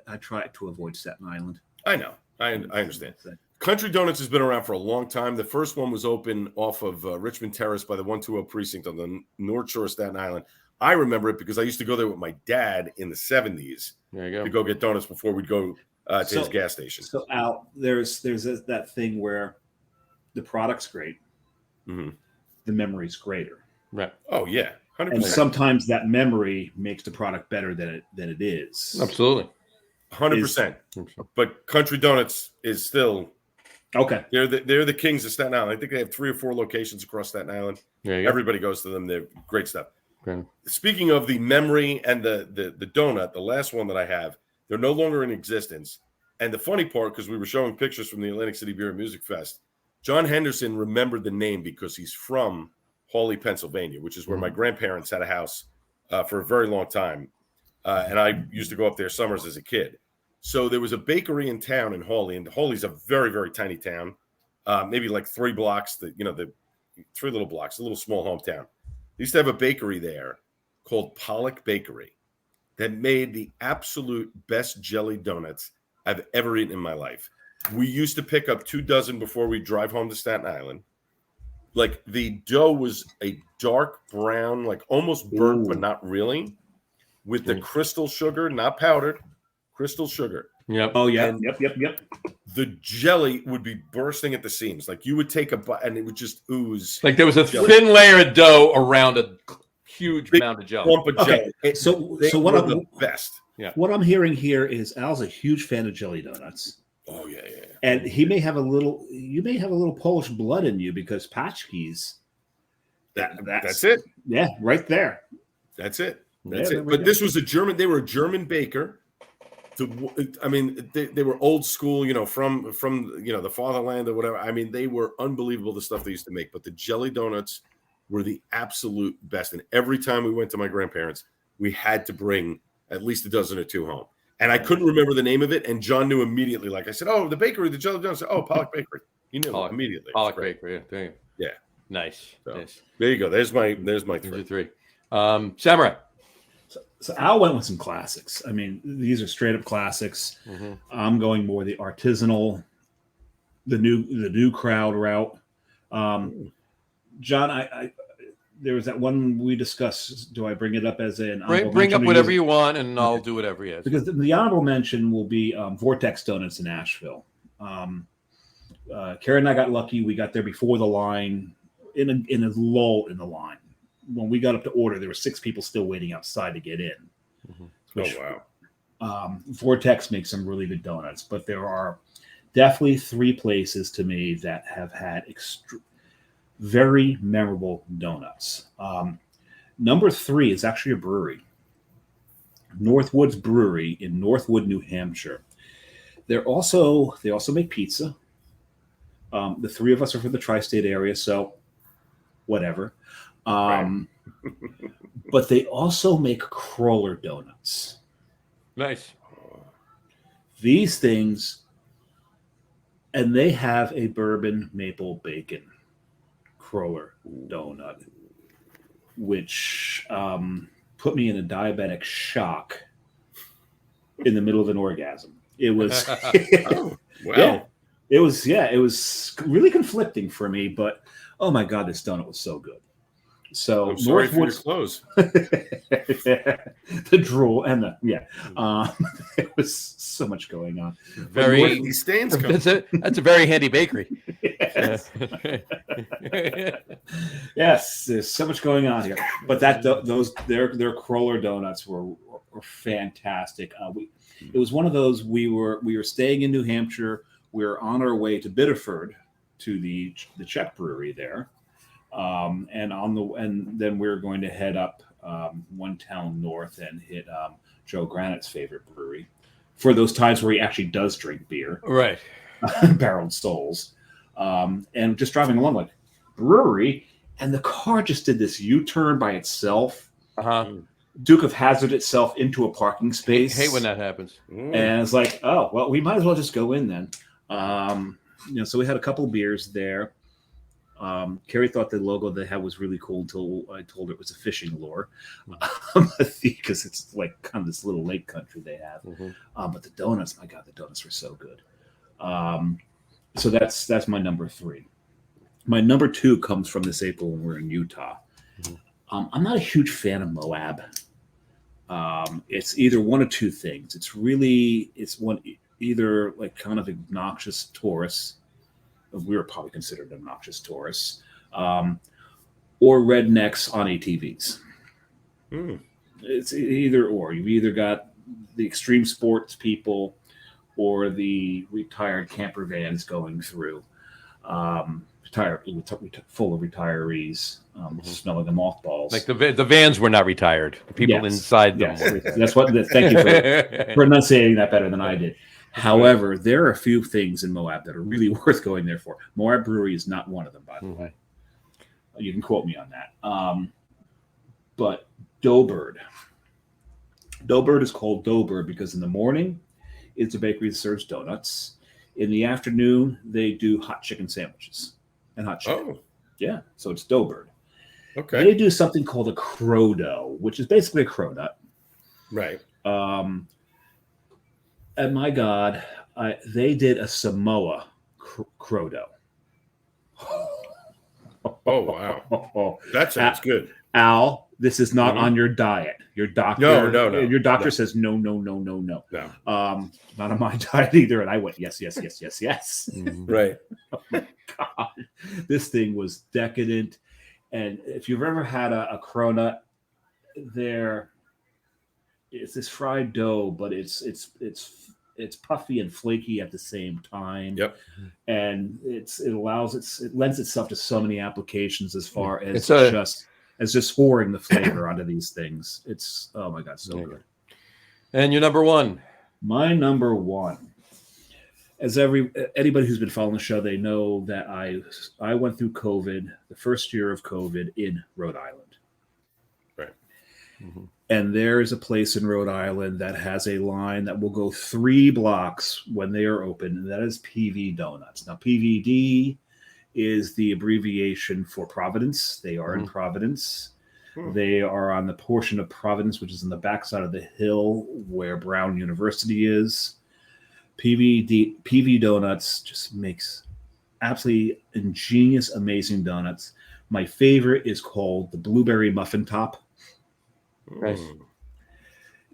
I try to avoid Staten Island. I know. I understand. Country Donuts has been around for a long time. The first one was open off of Richmond Terrace by the 120 precinct on the North Shore of Staten Island. I remember it because I used to go there with my dad in the 70s to go get donuts before we'd go to his gas station. So, Al, there's that thing where the product's great. Mm-hmm. The memory's greater. Right. Oh, yeah. 100%. And sometimes that memory makes the product better than it is. Absolutely. 100%. But Country Donuts is still okay. They're the kings of Staten Island. I think they have 3 or 4 locations across Staten Island. Everybody goes to them. They're great stuff. Okay. Speaking of the memory and the donut, the last one that I have, they're no longer in existence. And the funny part, because we were showing pictures from the Atlantic City Beer and Music Fest, John Henderson remembered the name because he's from Hawley, Pennsylvania, which is where my grandparents had a house for a very long time. And I used to go up there summers as a kid. So there was a bakery in town in Hawley, and Hawley's a very, very tiny town, maybe like 3 blocks, the 3 little blocks, a little small hometown. They used to have a bakery there called Pollock Bakery that made the absolute best jelly donuts I've ever eaten in my life. We used to pick up 2 dozen before we drive home to Staten Island. Like the dough was a dark brown, like almost burnt, but not really, with the crystal sugar, not powdered, crystal sugar. Yep. Oh, yeah. And Yep. the jelly would be bursting at the seams. Like you would take a bite and it would just ooze. Like there was a thin layer of dough around a huge amount of jelly. Lump of jelly. So what I'm the best. Yeah. What I'm hearing here is Al's a huge fan of jelly donuts. Oh yeah. And you may have a little Polish blood in you because Paczki's. That's it. Yeah, right there. That's it. But this was they were a German baker. They were old school, from the fatherland or whatever. I mean, they were unbelievable, the stuff they used to make. But the jelly donuts were the absolute best. And every time we went to my grandparents, we had to bring at least a dozen or 2 home. And I couldn't remember the name of it. And John knew immediately. Like I said, oh, the bakery, the jelly donuts. Oh, Pollock Bakery. He knew immediately. Pollock Bakery. Yeah. Yeah. Nice. So, nice. There you go. There's my 3. Samurai. So Al went with some classics. I mean, these are straight up classics. Mm-hmm. I'm going more the artisanal, the new crowd route. John, I there was that one we discussed. Do I bring it up as an bring up whatever you want, and I'll do whatever you ask. Because the honorable mention will be Vortex Donuts in Asheville. Karen and I got lucky. We got there before the line, in a lull in the line. When we got up to order, there were 6 people still waiting outside to get in. Mm-hmm. Which, oh, wow. Vortex makes some really good donuts, but there are definitely 3 places to me that have had very memorable donuts. Number 3 is actually a brewery. Northwood's Brewery in Northwood, New Hampshire. They also make pizza. The 3 of us are from the tri-state area, so whatever. But they also make crawler donuts. Nice. These things, and they have a bourbon maple bacon crawler donut, which put me in a diabetic shock in the middle of an orgasm. It was, oh, wow. It was really conflicting for me, but oh my God, this donut was so good. So I'm sorry for your clothes. The drool and it was so much going on. Very stains. That's a very handy bakery. Yes. Yes, there's so much going on here. But their crawler donuts were fantastic. It was one of those we were staying in New Hampshire. We were on our way to Biddeford to the Czech brewery there. And then we were going to head up one town north and hit Joe Granite's favorite brewery for those times where he actually does drink beer, right? Barreled Souls, and just driving along like brewery, and the car just did this U-turn by itself. Duke of Hazard itself into a parking space. I hate when that happens. And it's like, oh well, we might as well just go in then. So we had a couple beers there. Carrie thought the logo they had was really cool until I told her it was a fishing lure, because it's like kind of this little lake country they have. But the donuts, my God, the donuts were so good. So that's my number 3. My number 2 comes from this April when we're in Utah. I'm not a huge fan of Moab. It's either one of two things. It's either like kind of obnoxious tourists. We were probably considered obnoxious tourists, or rednecks on ATVs. It's either or. You've either got the extreme sports people or the retired camper vans going through, full of retirees, smelling the mothballs. Like the vans were not retired. The people inside them. Yes. That's what. Thank you for enunciating that better than I did. However, there are a few things in Moab that are really worth going there for. Moab Brewery is not one of them, by the way. You can quote me on that. But Doughbird. Doughbird is called Doughbird because in the morning, it's a bakery that serves donuts. In the afternoon, they do hot chicken sandwiches and hot chicken. Oh. Yeah, so it's Doughbird. Okay. They do something called a crow dough, which is basically a crow nut. Right. And my God, they did a Samoa crow dough. Oh, wow. That sounds good. Al, this is not on your diet. Your doctor, No. Your doctor says no. Not on my diet either. And I went, yes. Right. Oh my God. This thing was decadent. And if you've ever had a cronut, it's this fried dough, but it's puffy and flaky at the same time. Yep. And it lends itself to so many applications as far as just pouring the flavor onto these things. It's, oh my God, so good. And your number 1? My number 1. As anybody who's been following the show, they know that I went through COVID, the first year of COVID in Rhode Island. Right. And there is a place in Rhode Island that has a line that will go 3 blocks when they are open, and that is PV Donuts. Now, PVD is the abbreviation for Providence. They are in Providence. They are on the portion of Providence, which is on the backside of the hill where Brown University is. PV Donuts just makes absolutely ingenious, amazing donuts. My favorite is called the Blueberry Muffin Top. Nice.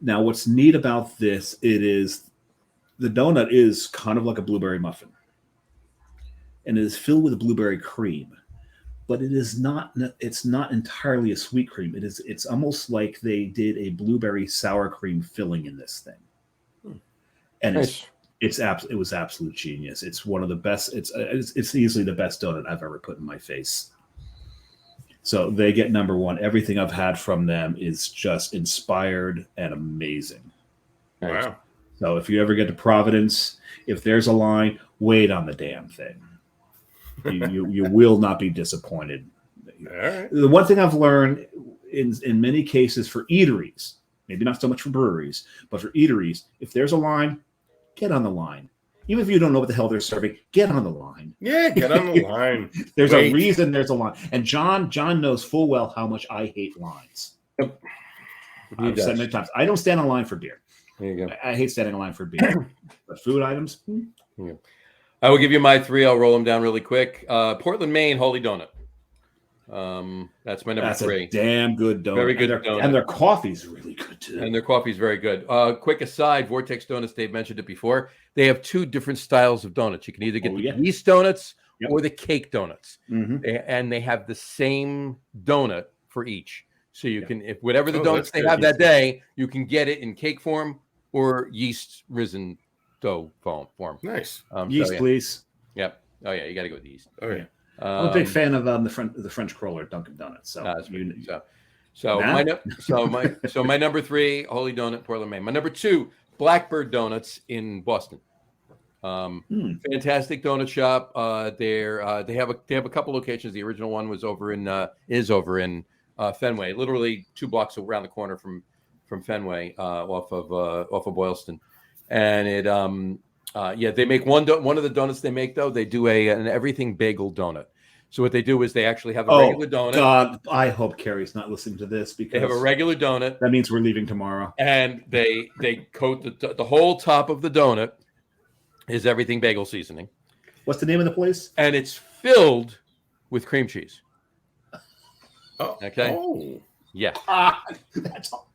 Now, what's neat about this, the donut is kind of like a blueberry muffin. And it is filled with blueberry cream. But it's not entirely a sweet cream. It's almost like they did a blueberry sour cream filling in this thing. And nice. It was absolute genius. It's one of the best. It's easily the best donut I've ever put in my face. So they get number 1. Everything I've had from them is just inspired and amazing. Wow. So if you ever get to Providence, if there's a line, wait on the damn thing. You will not be disappointed. All right. The one thing I've learned in many cases for eateries, maybe not so much for breweries, but for eateries, if there's a line, get on the line. Even if you don't know what the hell they're serving, get on the line. Yeah, get on the line. There's a reason there's a line. And John knows full well how much I hate lines. Yep. I've said many times. I don't stand in line for beer. There you go. I hate standing in line for beer. But food items? Yeah. I will give you my 3. I'll roll them down really quick. Portland, Maine, Holy Donut. That's my number 3. A damn good donut. Very good donut. And their coffee's really good too. And their coffee's very good. Quick aside, Vortex Donuts, Dave mentioned it before. They have 2 different styles of donuts. You can either get the yeast donuts or the cake donuts. And they have the same donut for each. So you can, if whatever the donuts they have that day, you can get it in cake form or yeast risen dough form. Nice. Yeast, please. Yep. Oh yeah, you got to go with the yeast. Oh yeah. I'm a big fan of the French crawler Dunkin' Donuts. So my number 3, Holy Donut, Portland, Maine. My number 2, Blackbird Donuts in Boston. Fantastic donut shop. They have a couple locations. The original one was over in Fenway, literally 2 blocks around the corner from Fenway, off of Boylston. And they make one of the donuts they make, though. They do an everything bagel donut. So what they do is they actually have a regular donut. God, I hope Carrie's not listening to this because They have a regular donut. That means we're leaving tomorrow. And they coat the whole top of the donut is everything bagel seasoning. What's the name of the place? And it's filled with cream cheese. Oh, okay. Oh, yeah. That's all.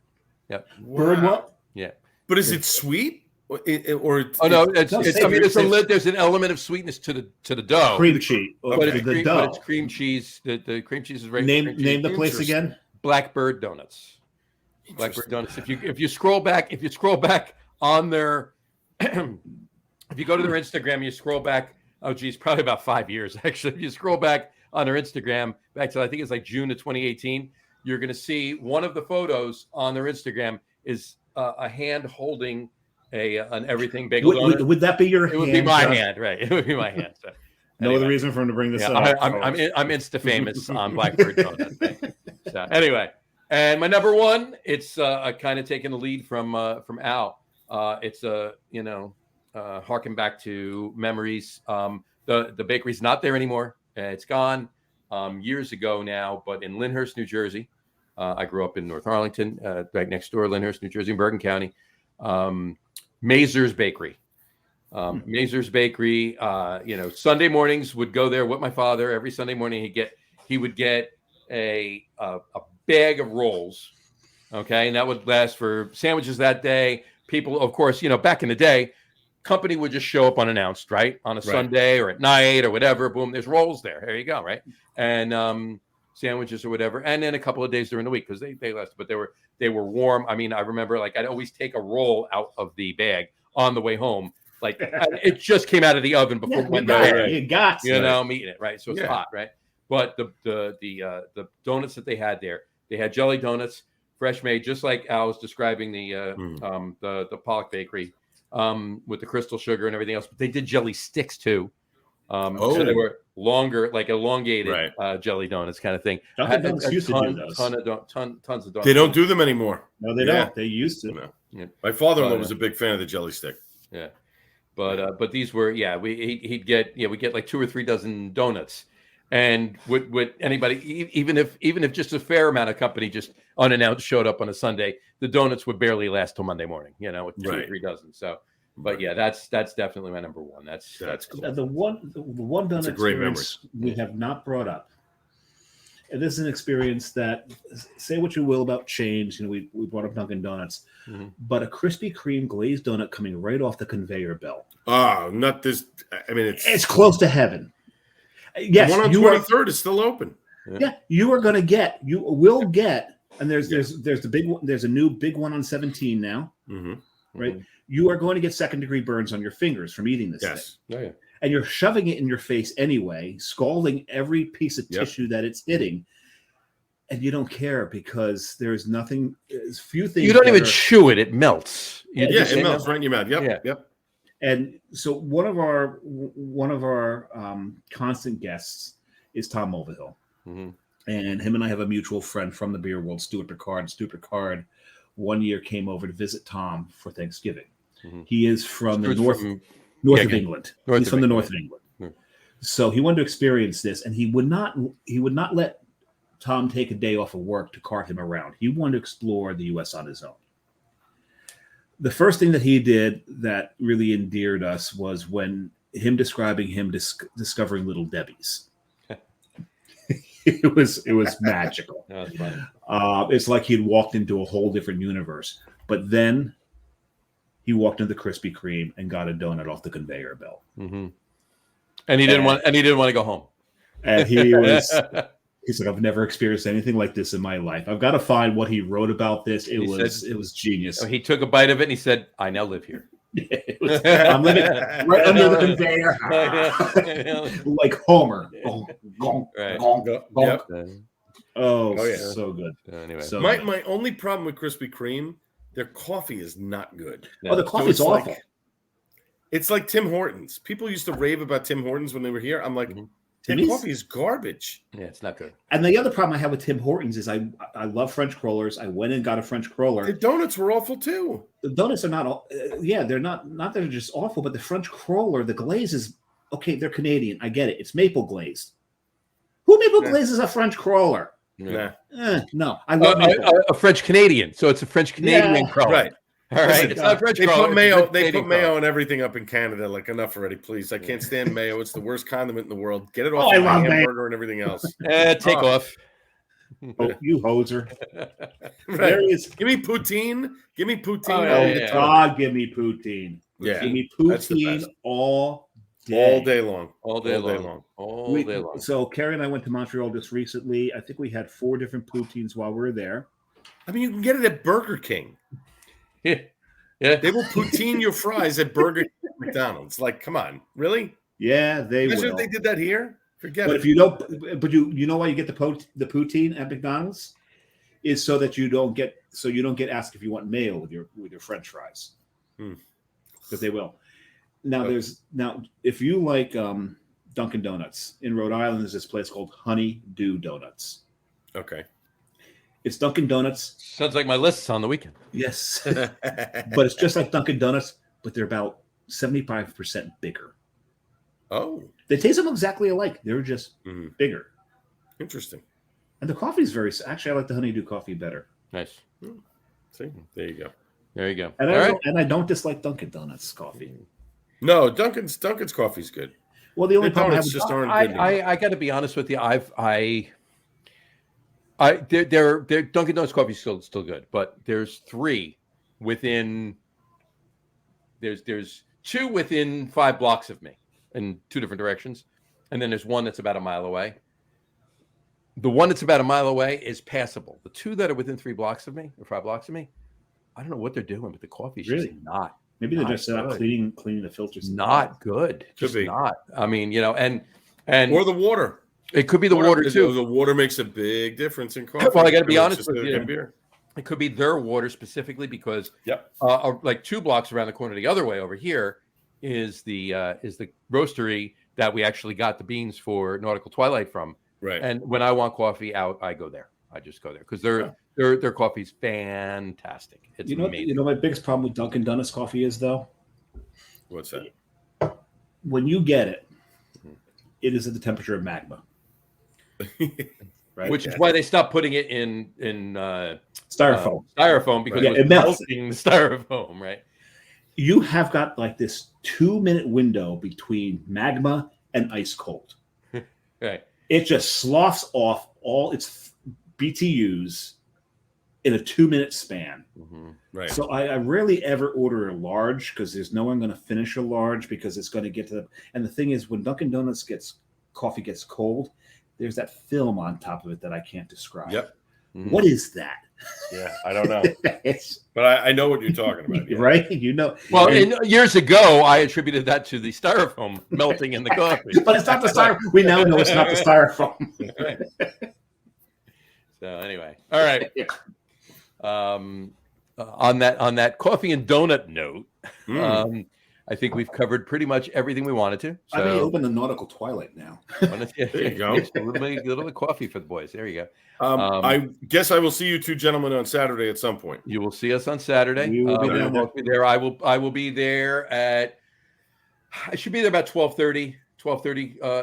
Yep. Bird what? Yeah. But is it sweet? Or no, there's an element of sweetness to the dough. Cream cheese. But it's cream cheese. The cream cheese is right. Name the place again. Blackbird Donuts. Blackbird Donuts. If you scroll back on their if you go to their Instagram, you scroll back, probably about 5 years actually. If you scroll back on their Instagram back to I think it's like June of 2018, you're gonna see one of the photos on their Instagram is a hand holding an everything bagel donut. Would that be your hand? It would be my hand, right? It would be my hand. So, no other reason for him to bring this up. I'm Insta famous on Blackbird Donut. So anyway, and my number one, it's kind of taking the lead from Al. It's harken back to memories. The bakery's not there anymore. It's gone years ago now, but in Lyndhurst, New Jersey. I grew up in North Arlington, right next door, Lyndhurst, New Jersey, Bergen County. Mazur's Bakery. Mazur's Bakery, Sunday mornings would go there with my father. Every Sunday morning he would get a bag of rolls. Okay. And that would last for sandwiches that day. People, of course, back in the day, company would just show up unannounced, right? On a Sunday or at night or whatever. Boom, there's rolls there. There you go. Right. And, sandwiches or whatever. And then a couple of days during the week, because they lasted, but they were warm. I mean, I remember I'd always take a roll out of the bag on the way home. Like it just came out of the oven before I'm eating it, right? So it's hot, right? But the donuts that they had there, they had jelly donuts, fresh made, just like Al was describing the Pollock Bakery with the crystal sugar and everything else. But they did jelly sticks too. So they were longer, like elongated jelly donuts kind of thing. Tons of donuts. They don't do them anymore. No, they don't. They used to. No. Yeah. My father-in-law was a big fan of the jelly stick. Yeah. But these were, we'd get like 2 or 3 dozen donuts. And would anybody, even if just a fair amount of company just unannounced showed up on a Sunday, the donuts would barely last till Monday morning, with 2 or 3 dozen. So, but that's definitely my number one. That's cool. The one donut experience we have not brought up. And this is an experience that, say what you will about change. We brought up Dunkin' Donuts, but a Krispy Kreme glazed donut coming right off the conveyor belt. Oh, not this. I mean, it's close to heaven. Yes, the one on 23rd is still open. Yeah, you will get, and there's the big one. There's a new big one on 17 now, right? Mm-hmm. You are going to get second-degree burns on your fingers from eating this thing. Oh, yeah. And you're shoving it in your face anyway, scalding every piece of tissue that it's hitting, and you don't care because there's nothing. There's few things. You don't even chew it; it melts. It melts right in your mouth. Yep. And so one of our constant guests is Tom Mulvihill, and him and I have a mutual friend from the beer world, Stuart Picard. Stuart Picard, one year came over to visit Tom for Thanksgiving. He is from the north of England. He's from the north of England. So he wanted to experience this, and he would not let Tom take a day off of work to cart him around. He wanted to explore the U.S. on his own. The first thing that he did that really endeared us was when him describing him discovering Little Debbie's. It was magical. It's like he'd walked into a whole different universe. But then he walked into the Krispy Kreme and got a donut off the conveyor belt. And he didn't want to go home. And he's like, I've never experienced anything like this in my life. I've got to find what he wrote about this. It was genius. He took a bite of it and he said, I now live here. I'm living right under the conveyor. Like Homer. So good. Anyway, my only problem with Krispy Kreme, their coffee is not good. Oh, the coffee's awful. It's like Tim Hortons. People used to rave about Tim Hortons when they were here. I'm like, their coffee is garbage. Yeah, it's not good. And the other problem I have with Tim Hortons is I love French crollers. I went and got a French croller. The donuts were awful too. The donuts are not. They're not that they're just awful. But the French croller, the glaze is okay. They're Canadian. I get it. It's maple glazed. Who maple glazes a French crawler? Nah. No, I love maple. A French Canadian. So it's a French Canadian crawler. Right. All right. It's not French They crawler. put mayo. They They put mayo and everything up in Canada. Like, enough already, please. I can't stand mayo. It's the worst condiment in the world. Get it off I my love hamburger and everything else. Take off. Oh, you hoser. Right. There is. Give me poutine. Give me poutine. Oh, yeah. God, give me poutine. Yeah, Give me that's the poutine best. all day. All day long. All day long. All day long. So Carrie and I went to Montreal just recently. I think we had 4 different poutines while we were there. I mean, you can get it at Burger King. Yeah. Yeah. They will poutine your fries at Burger King and McDonald's. Like, come on, really? Yeah, they Imagine will. if they did that here. Forget But it. if you don't, but you know why you get the poutine at McDonald's is so that you don't get asked if you want mayo with your French fries, because they will. Now if you like Dunkin' Donuts in Rhode Island, there's this place called Honey Dew Donuts. Okay. It's Dunkin' Donuts. Sounds like my lists on the weekend. Yes, but it's just like Dunkin' Donuts, but they're about 75% bigger. Oh, They taste them exactly alike. They're just bigger. interesting. And the coffee's actually, I like the honeydew coffee better. Nice. See, there you go. There you go. And I don't dislike Dunkin' Donuts coffee. No, Dunkin's coffee's good. Well, the only Their problem I have donuts with just aren't good. I got to be honest with you. Their Dunkin' Donuts coffee is still good, but there's 3 within. There's 2 within 5 blocks of me in 2 different directions, and then there's one that's about a mile away. The one that's about a mile away is passable. The 2 that are within 3 blocks of me or 5 blocks of me, I don't know what they're doing, but the coffee's just not. Maybe they're just not cleaning the filters. Not good. Just be. not. I mean, and Or the water. it could be the water too. The water makes a big difference in coffee. Well, I got to be It's honest just with a you. good beer. It could be their water specifically because, Yep. like 2 blocks around the corner, the other way over here is the roastery that we actually got the beans for Nautical Twilight from. Right. And when I want coffee out, I go there. I just go there because their coffee's fantastic. It's amazing. You know my biggest problem with Dunkin' Donuts coffee is though. What's that? When you get it, it is at the temperature of magma. Right. Which is why they stopped putting it in Styrofoam. Styrofoam because Right. it was It melts. melting the styrofoam, right? You have got like this 2-minute window between magma and ice cold. Right. It just sloughs off all its BTUs in a 2-minute span. Right. So I rarely ever order a large because there's no one going to finish a large because it's going to get to the. And the thing is, when Dunkin' Donuts coffee gets cold, there's that film on top of it that I can't describe. Yep. What is that? Yeah, I don't know. It's, But I know what you're talking about. Yeah. right? You know. Well, years ago, I attributed that to the styrofoam melting in the coffee. But it's not the styrofoam. We now know it's not the styrofoam. Right. So anyway, all right. On that coffee and donut note, I think we've covered pretty much everything we wanted to. So I may open the Nautical Twilight now. There you go. A little of coffee for the boys. There you go. I guess I will see you 2 gentlemen on Saturday at some point. You will see us on Saturday. We will be down both be there. I will be there at. I should be there about 12:30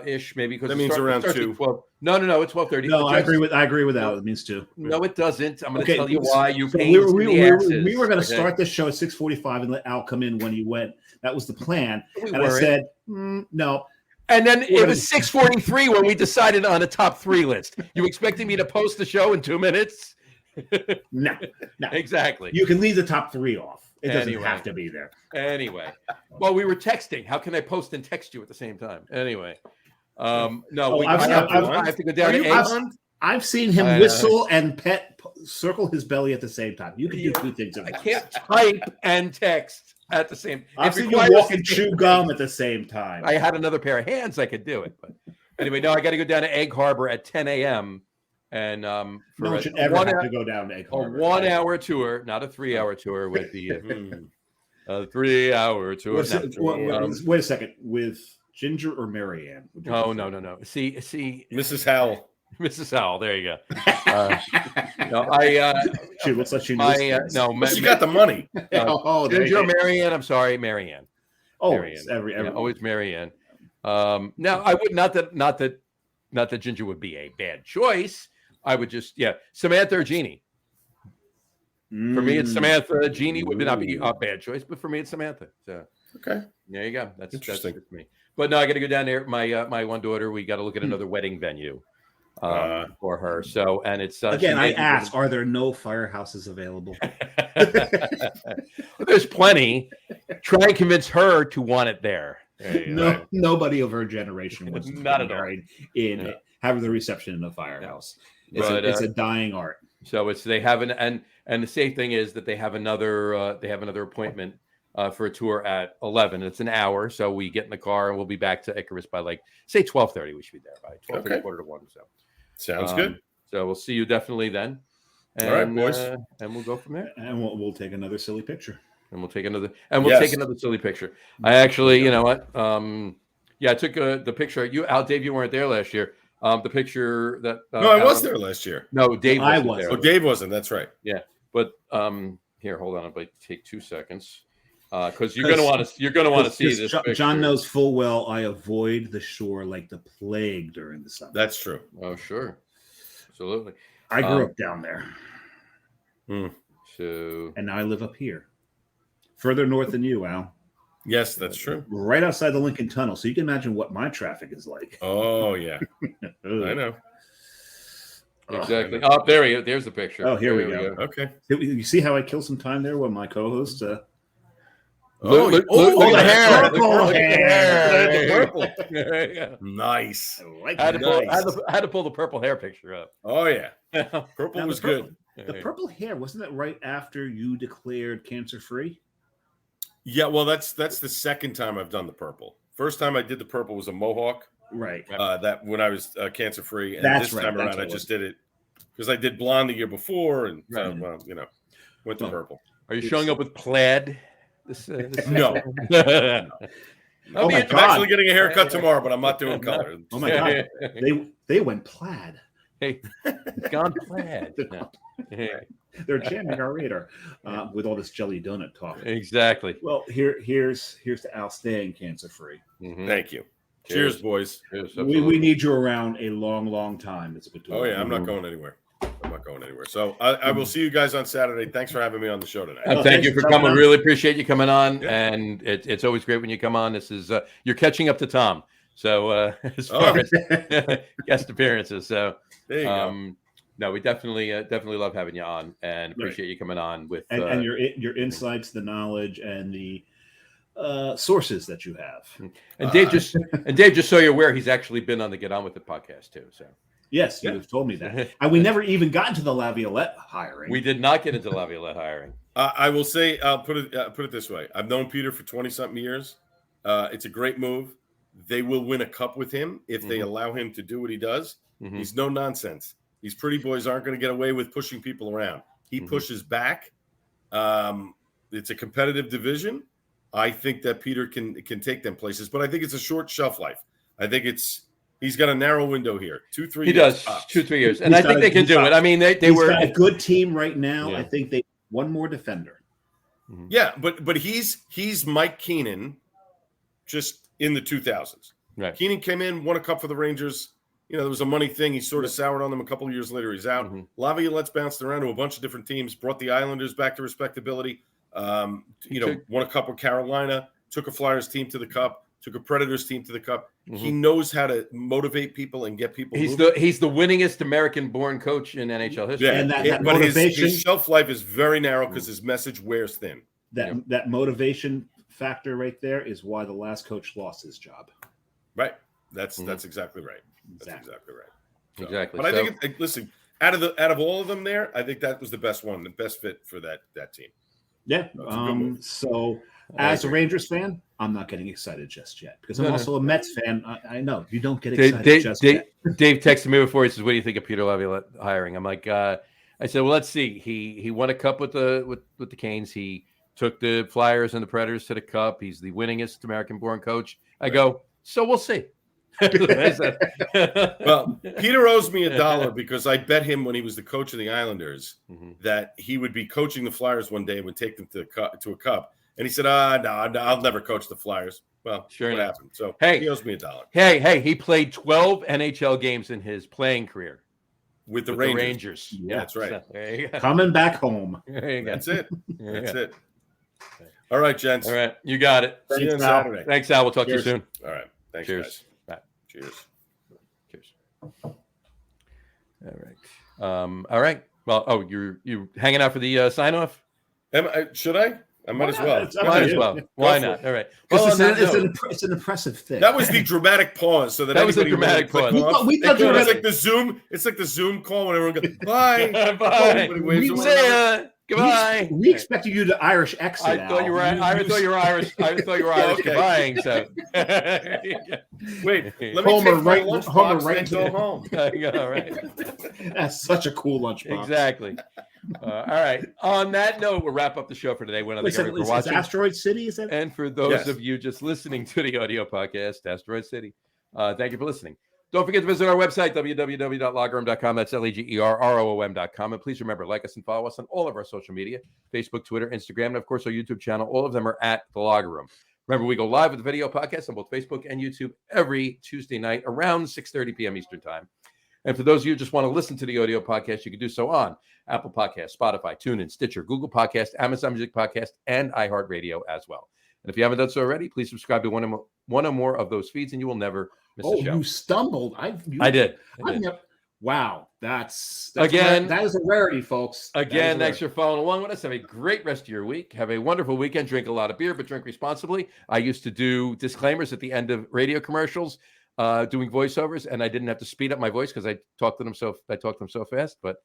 ish, maybe because That means around 2. 12. No, it's 12:30. No, I agree with Al. It means 2. No, it doesn't. I'm going to tell you so- why. You so pains we in the asses. were going to Okay? start this show at 6:45 and let Al come in when he went. That was the plan. We And I weren't. said, no. And then it was 6:43 when we decided on a top 3 list. You expecting me to post the show in 2 minutes? No. Exactly. You can leave the top 3 off. It doesn't Anyway. have to be there. Anyway, well, we were texting. How can I post and text you at the same time? Anyway, no, I have to go down to eggs. I've seen him whistle and circle his belly at the same time. You can do 2 things at I once. can't type and text at the same. I've seen you walk and chew gum at the same time. I had another pair of hands. I could do it, but anyway, no, I got to go down to Egg Harbor at 10 a.m. And no one should ever have to go down to Egg a Harbor. 1-hour tour, not a 3-hour tour with the a 3-hour tour. Wait a second. With Ginger or Marianne? Oh, no. See, Mrs. Howell. Mrs. Howell. There you go. No, She looks like she knows. She got the money. Ginger or Marianne. I'm sorry, Marianne. Always, Marianne. Always Marianne. Now, I would not that not that Ginger would be a bad choice. I would just Samantha or Jeannie. For me, it's Samantha. Jeannie would not be a bad choice, but for me, it's Samantha. So okay, there you go. That's interesting for me. But no, I got to go down there. My one daughter. We got to look at another wedding venue for her. So, and it's again. I ask, are there no firehouses available? There's plenty. Try and convince her to want it there. No, nobody of her generation was not at all in having the reception in a firehouse. It's a dying art. So they have and the same thing is that they have another appointment for a tour at 11. It's an hour, so we get in the car and we'll be back to Icarus by say 12:30. We should be there by 12:30, quarter to 1. So sounds good. So we'll see you definitely then. And, all right, boys, and we'll go from there. And we'll take another silly picture. And we'll take another silly picture. I actually, you know what? I took the picture. Dave, you weren't there last year. The picture that no, I was there last year. No, Dave. I was. There. Oh, Dave wasn't. That's right. Yeah, but here, hold on. I'll take 2 seconds because you're gonna want to see this. John knows full well I avoid the shore like the plague during the summer. That's true. Oh, sure, absolutely. I grew up down there. So, and now I live up here, further north than you, Al. Yes, that's true. Right outside the Lincoln Tunnel. So you can imagine what my traffic is like. Oh, yeah. I know. Exactly. Oh, there's the picture. Oh, here we go. Okay. You see how I kill some time there with my co-host? Look at the hair. The purple. Nice. I had to pull the purple hair picture up. Oh, yeah. Purple was good. The purple hair, wasn't that right after you declared cancer-free? Yeah, well, that's the second time I've done the purple. First time I did the purple was a mohawk. Right. That when I was cancer-free. And that's this time around, I just did it because I did blonde the year before and, went to purple. Are you showing up with plaid? No. I'm actually getting a haircut tomorrow, but I'm not doing color. Oh, my God. They went plaid. Hey, gone plaid. They're jamming our radar with all this jelly donut talk. Exactly. Well, here's to Al staying cancer-free. Mm-hmm. Thank you. Cheers, boys. Cheers, we need you around a long, long time. It's a good. Oh yeah, I'm not going anywhere. So I will see you guys on Saturday. Thanks for having me on the show tonight. Thank you for coming. Really appreciate you coming on, and it's always great when you come on. This is you're catching up to Tom. So as far as guest appearances, so there you go. No, we definitely love having you on, and appreciate you coming on with and your insights, the knowledge, and the sources that you have. And Dave just so you're aware, he's actually been on the Get On With It podcast too. So yes, you have told me that, and we never even got into the Laviolette hiring. We did not get into Laviolette hiring. I will say, I'll put it this way: I've known Peter for 20-something years. It's a great move. They will win a cup with him if they allow him to do what he does. Mm-hmm. He's no nonsense. These pretty boys aren't going to get away with pushing people around. He pushes back. It's a competitive division. I think that Peter can take them places, but I think it's a short shelf life. I think he's got a narrow window here. 2-3 years. He does. Tops. 2-3 years. And I think they can do it. I mean, they were a good team right now. Yeah. I think they one more defender. Mm-hmm. Yeah, but he's Mike Keenan just in the 2000s. Right. Keenan came in, won a cup for the Rangers. There was a money thing. He sort of soured on them a couple of years later. He's out. Mm-hmm. Laviolette's bounced around to a bunch of different teams, brought the Islanders back to respectability. Won a cup with Carolina, took a Flyers team to the cup, took a Predators team to the cup. Mm-hmm. He knows how to motivate people and get people moving. He's the winningest American-born coach in NHL history. Yeah, and that motivation, his shelf life is very narrow because his message wears thin. That motivation factor right there is why the last coach lost his job. Right. That's exactly right. That's exactly right. So, exactly. But I think listen, out of all of them there, I think that was the best one, the best fit for that team. Yeah. So as a Rangers fan, I'm not getting excited just yet because I'm also a Mets fan. I know you don't get excited just yet. Dave texted me before. He says, "What do you think of Peter Laviolette hiring?" I'm like, I said, "Well, let's see. He won a cup with the Canes. He took the Flyers and the Predators to the cup. He's the winningest American-born coach." I go, "So we'll see." Well, Peter owes me $1 because I bet him when he was the coach of the Islanders that he would be coaching the Flyers one day and would take them to a cup. And he said, "No, I'll never coach the Flyers." Well, Sure what enough. happened? So Hey. he owes me $1. Hey, he played 12 NHL games in his playing career With the with Rangers. the Rangers. Yeah, that's right. So, there you go. Coming back home. There you go. That's it. There you That's go. it. All right, gents. All right, you got it. See you on Thanks, Al. Saturday. Thanks, Al. We'll talk Cheers. to you soon. All right. Thanks, Cheers. guys. Bye. Cheers. Cheers. All right. Well, you hanging out for the sign off? Should I? I might as well. It's up Might to as you. well. Yeah. Why Go not? for it. All right. Because Well, on that note, it's an impressive thing. That was the dramatic pause, so that That was the everybody dramatic would click pause. off. We thought you were It's gonna- like the Zoom. It's like the Zoom call when everyone goes bye. Bye. Everybody waves to one See another. ya. Goodbye. We expected you to Irish exit. I thought you were. I thought you were Irish. I thought you were Irish Okay. goodbying. So. Wait, let me Homer take my right- lunchbox Homer right and to go the- home. All right. That's such a cool lunchbox. Exactly. All right. On that note, we'll wrap up the show for today. We want to thank everyone for watching. Asteroid City? Is that? And for those Yes. of you just listening to the audio podcast, Asteroid City, thank you for listening. Don't forget to visit our website, www.lageroom.com. That's LEGERROOM.com. And please remember, like us and follow us on all of our social media, Facebook, Twitter, Instagram, and of course, our YouTube channel. All of them are at The Lager Room. Remember, we go live with the video podcast on both Facebook and YouTube every Tuesday night around 6:30 p.m. Eastern Time. And for those of you who just want to listen to the audio podcast, you can do so on Apple Podcasts, Spotify, TuneIn, Stitcher, Google Podcast, Amazon Music Podcast, and iHeartRadio as well. And if you haven't done so already, please subscribe to one or more of those feeds, and you will never miss a show. You stumbled. I did. Wow, that's Again- that is a rarity, folks. That is Again, a thanks rarity. for following along with us. Have a great rest of your week. Have a wonderful weekend. Drink a lot of beer, but drink responsibly. I used to do disclaimers at the end of radio commercials, doing voiceovers, and I didn't have to speed up my voice because I talked to them so fast. But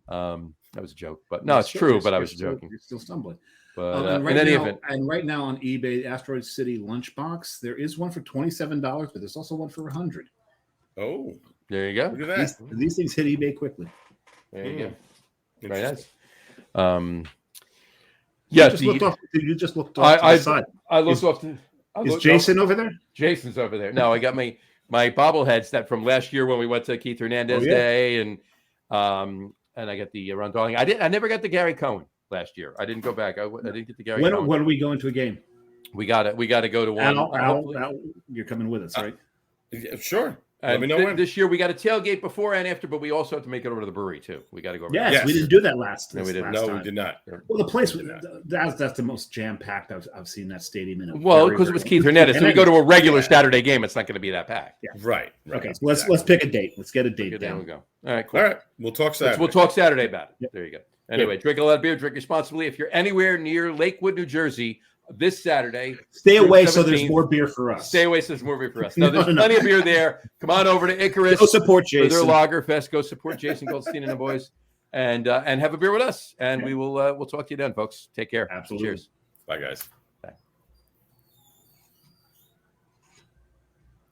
that was a joke. But no, it's true. But I was joking. You're still stumbling. But And in any now, event, and right now on eBay, Asteroid City lunchbox, there is one for $27, but there's also one for $100. Oh, there you go. look at that. These things hit eBay quickly. There you go. Very Interesting. nice. Yeah, You just looked off to the side. I looked Is- off to. Is Jason over there? Jason's over there. No, I got my bobbleheads that from last year when we went to Keith Hernandez Day, and I got the Ron Darling. I never got the Gary Cohen last year. I didn't go back. I didn't get the Gary Cohen. When are we going to a game? We got to go to one. Al, you're coming with us, right? Yeah, sure. And Let me know when. this year we got a tailgate before and after, but we also have to make it over to the brewery too. We got to go over. Yes, Yes. we didn't do that last. No, we didn't. last No, time. we did not. Well, the place that's the most jam packed I've seen that stadium in. Well, because it was Keith Hernandez. So we go to a regular Saturday game. It's not going to be that packed. Yeah. Right. Okay, so let's pick a date. Let's get a date There we down. go. All right, cool. All right. We'll talk Saturday. We'll talk Saturday about it. Yep. There you go. Anyway, drink a lot of beer, drink responsibly. If you're anywhere near Lakewood, New Jersey, this Saturday, Stay June away so there's 17th, more beer for us. Stay away so there's more beer for us. No, there's No. plenty of beer there. Come on over to Icarus Go support for their Jason. Lager Fest. Go support Jason Goldstein and the boys, and have a beer with us. And we'll talk to you then, folks. Take care. Absolutely. Cheers. Bye, guys.